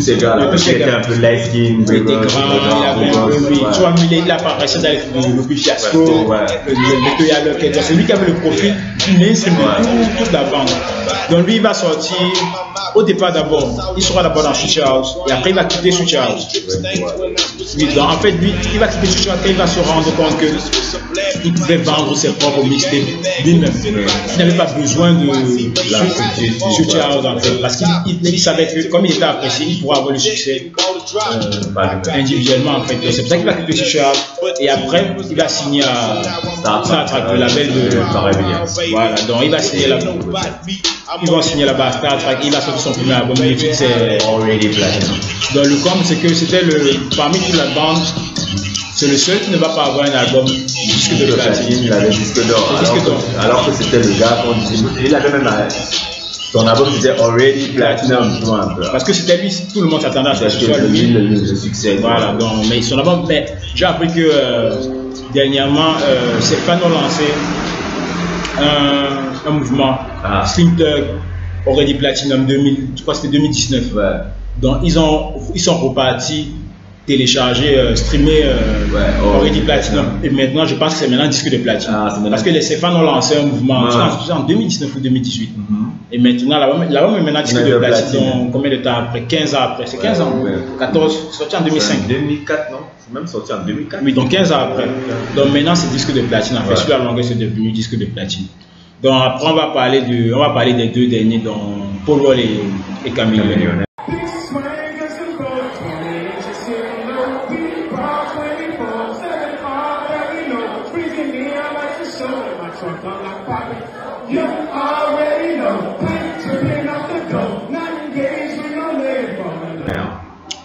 ces gars-là. Il était un peu light skin, il était grand, il avait un peu, tu vois, il a apparaissé dans le fiasco, c'est lui qui avait le profil plus mainstream de toute la bande. Donc lui, il va sortir au départ d'abord, il sera d'abord dans Switch House et après il va quitter Switch House. Donc en fait, lui, il va quitter Switch House et il va se rendre compte qu'il pouvait vendre ses propres mixtapes lui-même. Il n'avait pas besoin de Switch House en fait, parce qu'il savait que comme il était apprécié, il pourrait avoir le succès individuellement en fait. C'est pour ça qu'il va quitter Switch House et après il va signer à Star Trek, le label de Voilà, donc il va signer là. ils vont signer là-bas à Star Trek, il a sorti son premier album, le titre c'est Already Platinum. Donc le com c'est que c'était parmi toute la bande, c'est le seul qui ne va pas avoir un album disque de platine. Il avait disque d'or. Alors que c'était le gars qu'on disait, il avait même son album disait Already Platinum, tu vois un peu. Parce que c'était lui, tout le monde s'attendait à ce que ce soit lui le succès. Voilà, donc, mais son album, mais j'ai appris que dernièrement, Stéphane a lancé un mouvement, Slim Thug, Already Platinum 2000, je crois que c'était 2019. Ouais. Donc ils sont repartis télécharger, streamer Already Platinum. Et maintenant, je pense que c'est maintenant disque de platine. Parce que les Stéphane ont lancé un mouvement en 2019 ou 2018. Et maintenant, l'album est maintenant disque de platine. Donc, combien de temps après? 15 ans après. C'est 15 ans. 14, sorti en 2005. 2004, non? C'est même sorti en 2004. Oui, donc 15 ans après. Donc maintenant, c'est disque de platine. En fait, sur la longueur, c'est devenu disque de platine. Donc après, on va parler des deux derniers, donc Paul Wall et Chameleone.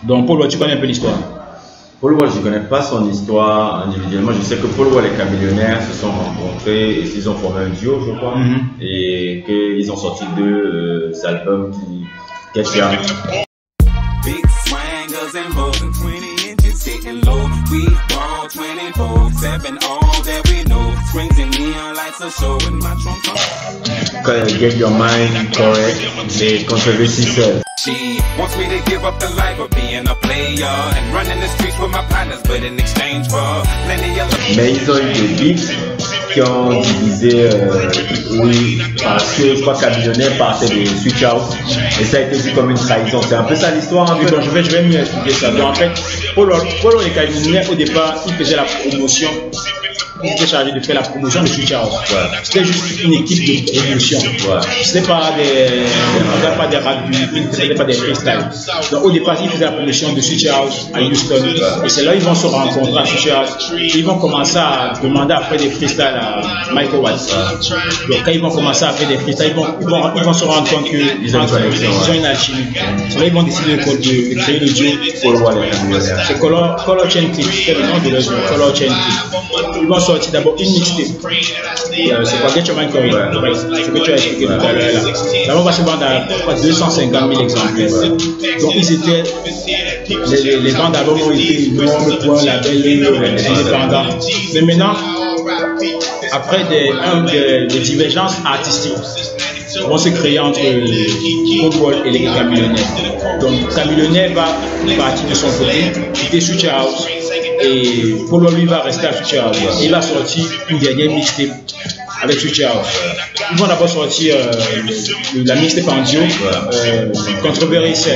Donc Paul Wall, tu connais un peu l'histoire? Paul Wall, je ne connais pas son histoire individuellement. Je sais que Paul Wall et Chameleone se sont rencontrés et ils ont formé un duo, je crois, et qu'ils ont sorti deux albums qui catch up. Big swangers and more than 20 inches hitting low. We ball 24/7, all that we know. Springs and neon lights are showing my trunk. Get your mind correct, les controversies seules. She wants me to give up the life of being a player and running the streets with my partners, but in exchange for plenty of. Mais ils ont eu des beats qui ont divisé, oui, parce que je crois que Chameleone partait de Switch House et ça a été vu comme une trahison. C'est un peu ça l'histoire. Oui, bon, je vais mieux expliquer ça. Donc en fait, Paul Wall et Chameleone, au départ, ils faisaient la promotion. Ils étaient chargés de faire la promotion de Switch House. C'était juste une équipe de promotion. C'était pas des rap, c'était pas des freestyles. Donc au départ, ils faisaient la promotion de Switch House à Houston. Et c'est là qu'ils vont se rencontrer à Switch House. Ils vont commencer à demander après des freestyles à Michael Watts. Donc quand ils vont commencer à faire des freestyles, ils vont se rendre compte qu'ils ont une alchimie. C'est là qu'ils vont décider de créer le duo Paul Wall et Chameleone. C'est Color Chain Clip. C'est le nom de leur duo, Color Chain Clip. Ils vont sortir d'abord une mixtape. C'est quoi Get Your Mind Correct. C'est que tu as expliqué tout à l'heure là. D'abord, on va se vendre à 250 000 exemplaires. Donc ils étaient, les ventes d'albums ont été énormes pour la belle indépendants. Mais maintenant, après des divergences artistiques, vont se créer entre Paul Wall et les Chameleone. Donc Chameleone va partir de son côté, quitter Switch House. Et Paul Wall lui va rester à Switch House. Il va sortir une dernière mixtape avec Switch House. Ils vont d'abord sortir la mixtape en duo, Controversy.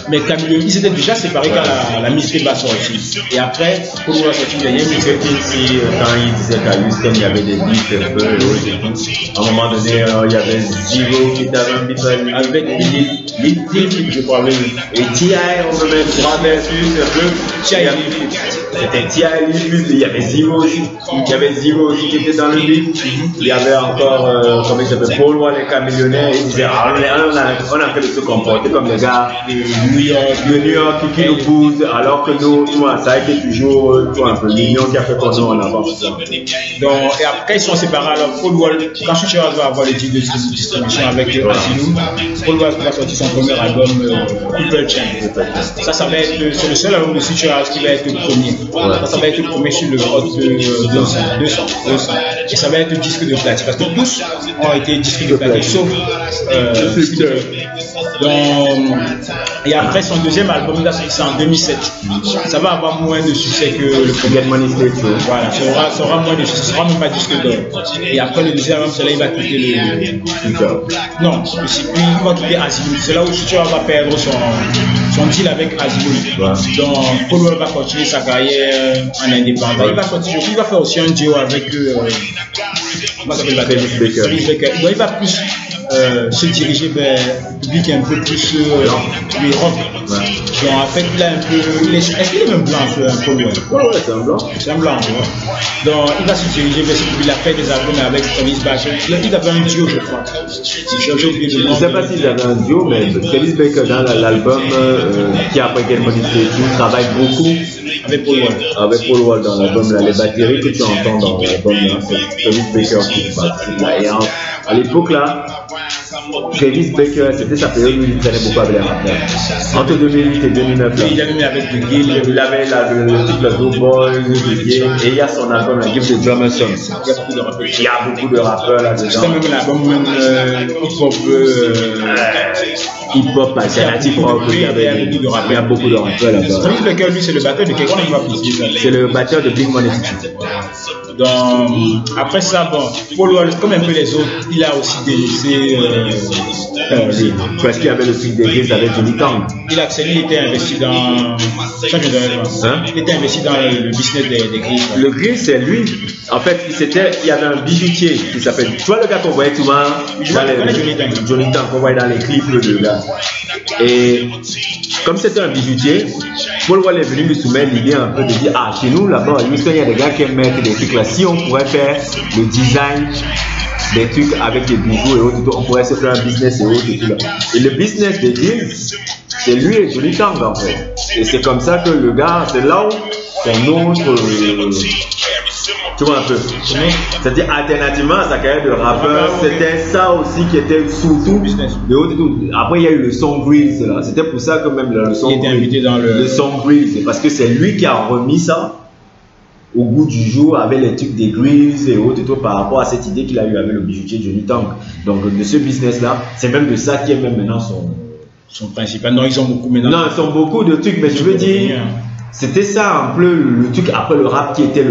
Mais Chameleone, ils étaient déjà séparés quand la mixtape va sortir. Et après, Paul Wall va sortir une dernière mixtape. Quand il disait qu'à Houston il y avait des beats un peu, à un moment donné, il y avait Zero qui était un beat avec Lil Flip, je crois, et T.I. on peut mettre 3 versus un peu. C'était T.I. il y avait Zero aussi. Il y avait Zero aussi qui était dans le beat. Il y avait encore, comment il s'appelle, Paul Wall et Chameleone. Ils disaient, on a en train de se comporter comme les gars de New York qui nous poussent, alors que nous, ça a été toujours un peu l'union qui a fait qu'on en avance. Donc, et après, ils sont séparés. Alors, Paul Wall, quand Switch House va avoir les deals de distribution avec Asylum, Paul Wall va sortir son premier album, Cooper Chain. Ça va être, c'est le seul album de Switch House qui va être le premier. Ça va être le premier sur le Hot 200. Et ça va être le disque de platine. Parce que tous ont été disques de platine, sauf et après son deuxième album, il a sorti en 2007. Ça va avoir moins de succès que le premier. Voilà, ça aura moins de succès, ça sera même pas disque d'or. Et après le deuxième album, c'est là il va quitter le. Non, il va quitter Asylum. C'est là où Future va perdre son deal avec Asylum. Donc Paul Wall va continuer sa carrière en indépendant. Il va faire aussi un duo avec comment s'appelle Baker. Il va plus se diriger vers un public un peu plus rock. Ouais. Donc en fait, il a un peu. Est-ce qu'il est même blanc un peu loin? Ouais, c'est un blanc. C'est un blanc, ouais. Donc il va se diriger vers ce public. Il a fait des albums avec Travis Baker. Il avait un duo, je crois. Je ne sais pas s'il avait un duo, mais Travis Baker dans l'album qui après Get Money Tattoo travaille beaucoup avec Paul Wall. Avec Paul Wall dans l'album là, les batteries que tu entends dans l'album là, c'est Travis Baker qui participe là. Et à l'époque là, Travis Baker, c'était sa période où il traînait beaucoup avec les rappeurs. Entre 2008 et 2009 là. Il avait mis avec The Game, il avait le truc le Go Boys, The Game, et il y a son album là, Give the Drummer Song. Il y a beaucoup de rappeurs là dedans. C'est même l'album hip-hop. Hip-hop alternatif rock, il y a beaucoup de rappeurs là-bas. Travis Baker, lui, c'est le batteur de quelqu'un qui va pousser ça. C'est le batteur de Blink-182. Donc, après ça, bon, Paul Wall, comme un peu les autres, il a aussi délaissé. Parce qu'il y avait le truc des Grills avec Johnny Tang. Il était investi dans. Il était investi dans le business des Grills. Le Grill, c'est lui. En fait, il y avait un bijoutier qui s'appelle. Tu vois le gars qu'on voyait souvent dans Johnny Tang, qu'on voyait dans les clips de gars. Et comme c'était un bijoutier, Paul Wall est venu lui soumettre l'idée un peu de dire chez nous là-bas, à Houston, il y a des gars qui aiment mettre des trucs là. Si on pourrait faire le design des trucs avec des bijoux et autres, on pourrait se faire un business et autres et tout là. Et le business des Grills, c'est lui et Johnny Tang en fait. Et c'est comme ça que le gars, c'est là où son autre. Tu vois un peu. C'est-à-dire alternativement à sa carrière de rappeur, c'était ça aussi qui était surtout de haut et tout. Après il y a eu le Song Breeze là. C'était pour ça que même le Song Breeze, le Song Breeze, parce que c'est lui qui a remis ça au goût du jour avec les trucs des Grills et autres et tout par rapport à cette idée qu'il a eu avec le bijoutier Johnny Tang. Donc de ce business là, c'est même de ça qui est même maintenant son principal. Non, ils ont beaucoup maintenant. Non, ils ont beaucoup de trucs, mais je veux dire. C'était ça un peu le truc après le rap qui était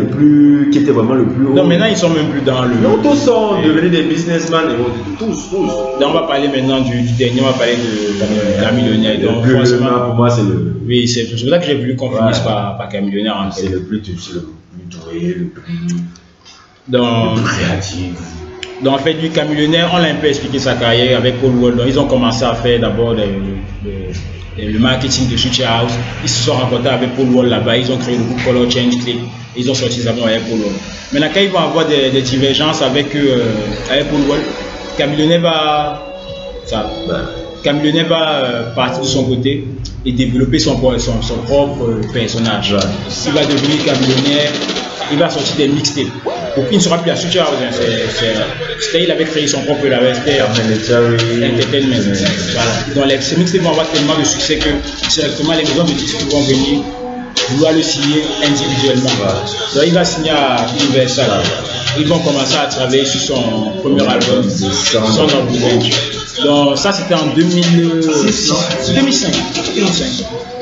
vraiment le plus haut. Non, maintenant ils sont même plus dans le. Non, tous sont devenus des businessmen et tous. Donc on va parler maintenant du dernier, on va parler de Camillionnaire. Donc pour moi c'est le. Oui, c'est pour ça que j'ai voulu qu'on finisse par Camillionnaire. C'est le plus doué, le plus créatif. Donc en fait, lui, Camillionnaire, on l'a un peu expliqué sa carrière avec Paul Wall. Donc ils ont commencé à faire d'abord le marketing de Switch House. Ils se sont rencontrés avec Paul Wall là-bas. Ils ont créé le groupe Color Change Click. Ils ont sorti ça avec Paul Wall. Maintenant, quand ils vont avoir des divergences avec Paul Wall, Camillionnaire va partir de son côté et développer son propre personnage. Il va devenir Camillionnaire. Il va sortir des mixtapes. Donc il ne sera plus à Switch House. Il avait créé son propre label, c'était Entertainment. Voilà. Donc ces mixtapes vont avoir tellement de succès que directement les maisons de disques vont venir vouloir le signer individuellement. Donc il va signer à Universal. Ils vont commencer à travailler sur son premier album, Son of Revenge. Donc ça c'était en 2005.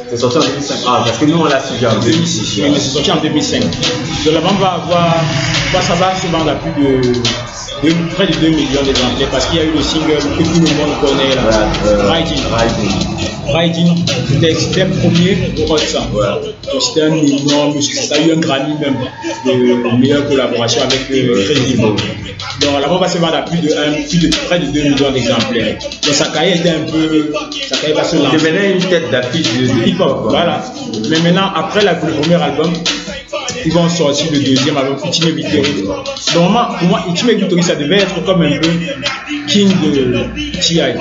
C'est sorti en 2005. Parce que nous on l'a suivi en 2006. Oui, mais c'est sorti en 2005. Donc l'album ça va se vendre à près de 2 millions d'exemplaires parce qu'il y a eu le single que tout le monde connaît là, Riding. C'était le premier au Hot 100. Donc c'était un énorme succès. Ça a eu un Grammy même de meilleure collaboration avec Crazy Boy. Donc l'album va se vendre à près de 2 millions d'exemplaires. Donc sa carrière était sa carrière va se lancer. Il devenait une tête d'affiche de hip-hop. Voilà. Mais maintenant, après le premier album, ils vont sortir le deuxième album, Ultimate Victory. Normalement, pour moi, Ultimate Victory, ça devait être comme un peu King de T.I.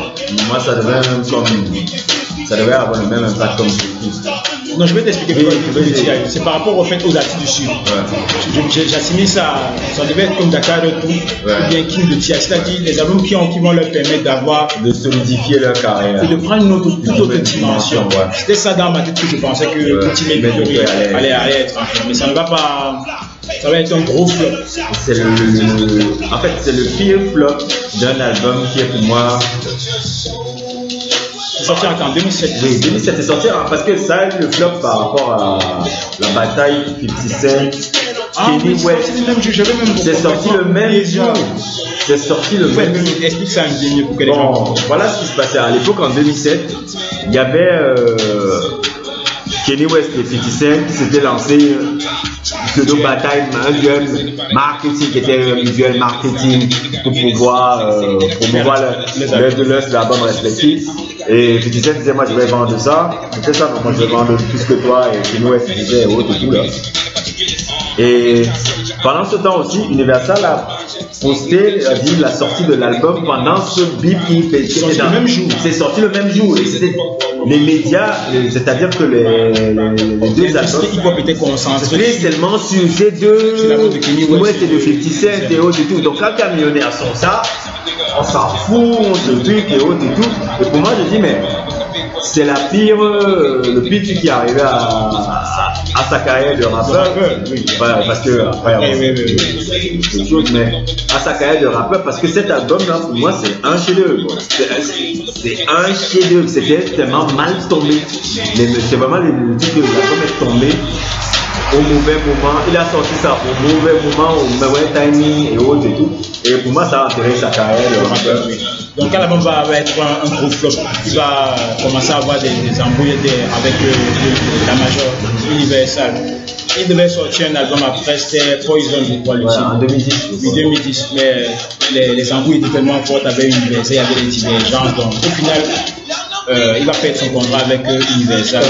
Moi, ça devait avoir le même impact comme King. Non, je vais t'expliquer pourquoi T.I. C'est par rapport au fait aux artistes du Sud. J'assimile ça devait être comme Dakar de tout, ou bien King de T.I. C'est-à-dire les albums qui vont leur permettre de solidifier leur carrière et de prendre une toute autre dimension. C'était ça dans ma tête que je pensais que Ultimate Victory allait être en fait. Mais ça ne va pas. Ça va être un gros flop. En fait, c'est le pire flop d'un album qui est pour moi. C'est sorti en 2007. Oui, 2007 c'est sorti parce que ça a eu le flop par rapport à la bataille 50 Cent. C'est sorti le même jour. C'est sorti le même jour. Explique ça un peu mieux pour que les gens. Voilà ce qui se passait. À l'époque, en 2007, il y avait Kenny West et 50 Cent qui s'étaient lancés pseudo bataille, un duel marketing qui était un duel marketing pour pouvoir promouvoir l'album respectif. Et 50 Cent disait moi je vais vendre ça, c'était ça, moi je vais vendre plus que toi, et Kenny West disait autre et tout là. Et pendant ce temps aussi, Universal a posté, a dit la sortie de l'album pendant ce bip qui fait. C'est sorti le même jour. C'est sorti le même jour. Et c'était les médias, c'est-à-dire que les deux albums étaient concentrés seulement sur ces deux. Ouais, c'est de 50 Cent et autres et tout. Donc quand un millionnaire sort ça, on s'en fout, on se truc et autres et tout. Et pour moi, je dis, mais c'est le pire truc qui est arrivé à sa carrière de rappeur. Parce que mais à sa carrière de rappeur, parce que cet album là pour moi c'est un chef-d'œuvre. C'est un chef-d'œuvre. C'était tellement mal tombé. C'est vraiment le truc que l'album est tombé au mauvais moment. Il a sorti ça au mauvais moment, au mauvais timing et autres et tout. Et pour moi ça a enterré sa carrière de rappeur. Donc quand l'album va être un gros flop, il va commencer à avoir des embrouilles avec la major Universal. Il devait sortir un album après, c'était Poison, je crois, le titre. En 2010. Oui, 2010, mais les embrouilles étaient tellement fortes avec Universal, il y avait des divergences. Donc au final, il va perdre son contrat avec Universal.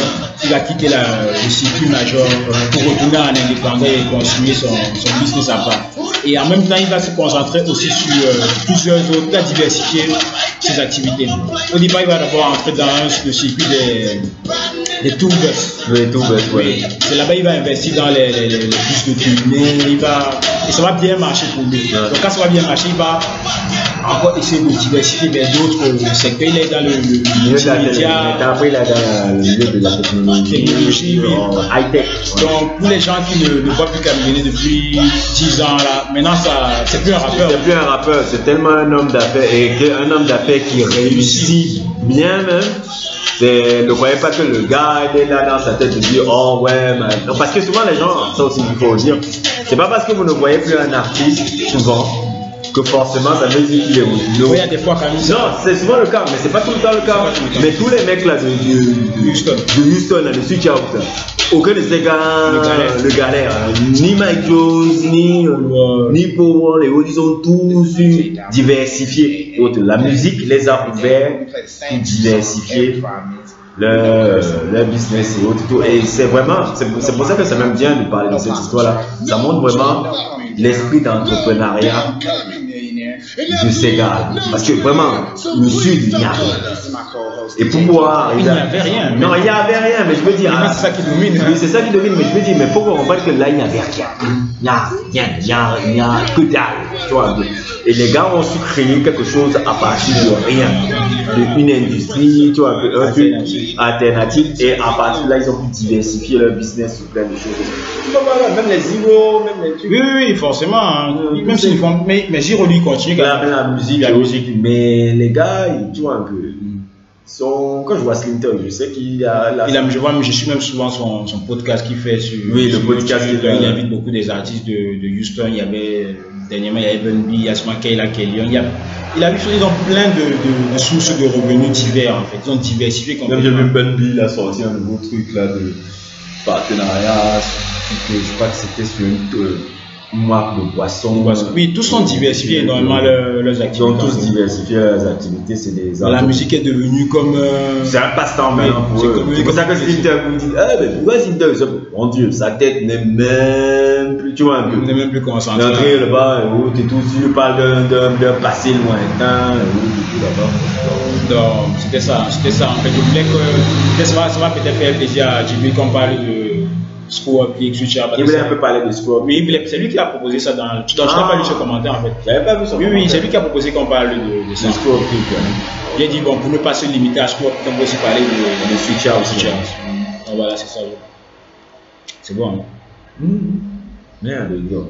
Il va quitter le circuit major pour retourner en indépendant et continuer son business à part. Et en même temps, il va se concentrer aussi sur plusieurs autres, il va diversifier ses activités. Au départ, il va d'abord entrer dans le circuit des tour bus. Les tour bus, oui. C'est là-bas qu'il va investir dans les bus de tournée, et ça va bien marcher pour lui. Donc quand ça va bien marcher, il va encore essayer de diversifier vers d'autres secteurs. Il est dans le multimédia. Après, il est dans le milieu de la technologie, high-tech. Donc pour les gens qui ne voient plus Camionnet depuis 10 ans, là, maintenant c'est plus un rappeur. C'est plus un rappeur, c'est tellement un homme d'affaires, et un homme d'affaires qui réussit bien même. Ne croyez pas que le gars il est là dans sa tête de dire oh ouais, non, parce que souvent les gens, ça aussi il faut dire, c'est pas parce que vous ne voyez plus un artiste souvent que forcément ça veut dire qu'il est au boulot. Il y a des fois quand même. Non, c'est souvent le cas, mais c'est pas tout le temps le cas. Mais tous les mecs là de Houston, là, de Switch Out, aucun de ces gars le galère. Ni Mike Jones, ni Powell, les autres, ils ont tous diversifié. La musique les a ouverts pour diversifier leur business et autres. Et c'est vraiment, c'est pour ça que c'est même bien de parler de cette histoire-là. Ça montre vraiment l'esprit d'entrepreneuriat de ces gars. Parce que vraiment, le Sud, il n'y a rien. Et pour pouvoir. Il n'y avait rien. Non, il n'y avait rien, mais je veux dire. C'est ça qui domine. Oui, c'est ça qui domine, mais je veux dire, mais il faut qu'on comprenne que là, il n'y avait rien. Il n'y a que dalle. Tu vois. Et les gars ont su créer quelque chose à partir de rien. Une industrie, tu vois, un truc alternatif. Et à partir de là, ils ont pu diversifier leur business sur plein de choses. Même les Zero, même les trucs. Oui, forcément. Hein. Même s'ils font. Mais Zero, lui, continue. La musique. Mais les gars, tu vois un peu. Quand je vois Slinton, je sais qu'il a. Je suis même souvent son podcast qu'il fait sur. Oui, le podcast qu'il fait. Il invite beaucoup des artistes de Houston. Il y avait. Dernièrement, il y avait Ben B, il y a souvent Kayla Kellyon. Ils ont plein de sources de revenus divers en fait. Ils ont diversifié complètement. Même j'ai vu Ben B, il a sorti un nouveau truc là de partenariat. Je crois que c'était sur une marque de boisson. Oui, tous sont diversifiés énormément leurs activités. Ils ont tous diversifié leurs activités. C'est des la musique est devenue comme. C'est un passe-temps maintenant pour eux. C'est pour ça que Slinton vous dit pourquoi Slinton, mon Dieu, sa tête n'est même plus. Tu vois un peu. N'est même plus concentrée. L'entrée là-bas et tout. Tu lui parles d'un passé lointain et tout là-bas. Donc c'était ça en fait. Je voulais que ça va peut-être faire plaisir à Jimmy qu'on parle de Square Peak, Switch Up. Il voulait un peu parler de Square Peak. Oui, c'est lui qui a proposé ça dans. Je n'ai pas lu ce commentaire en fait. J'avais pas vu ça. Oui, c'est lui qui a proposé qu'on parle de ça. Square Peak. J'ai dit bon, pour ne pas se limiter à Square Peak, on peut aussi parler de Switch Up. Donc voilà, c'est ça. C'est bon. Merde, les gars.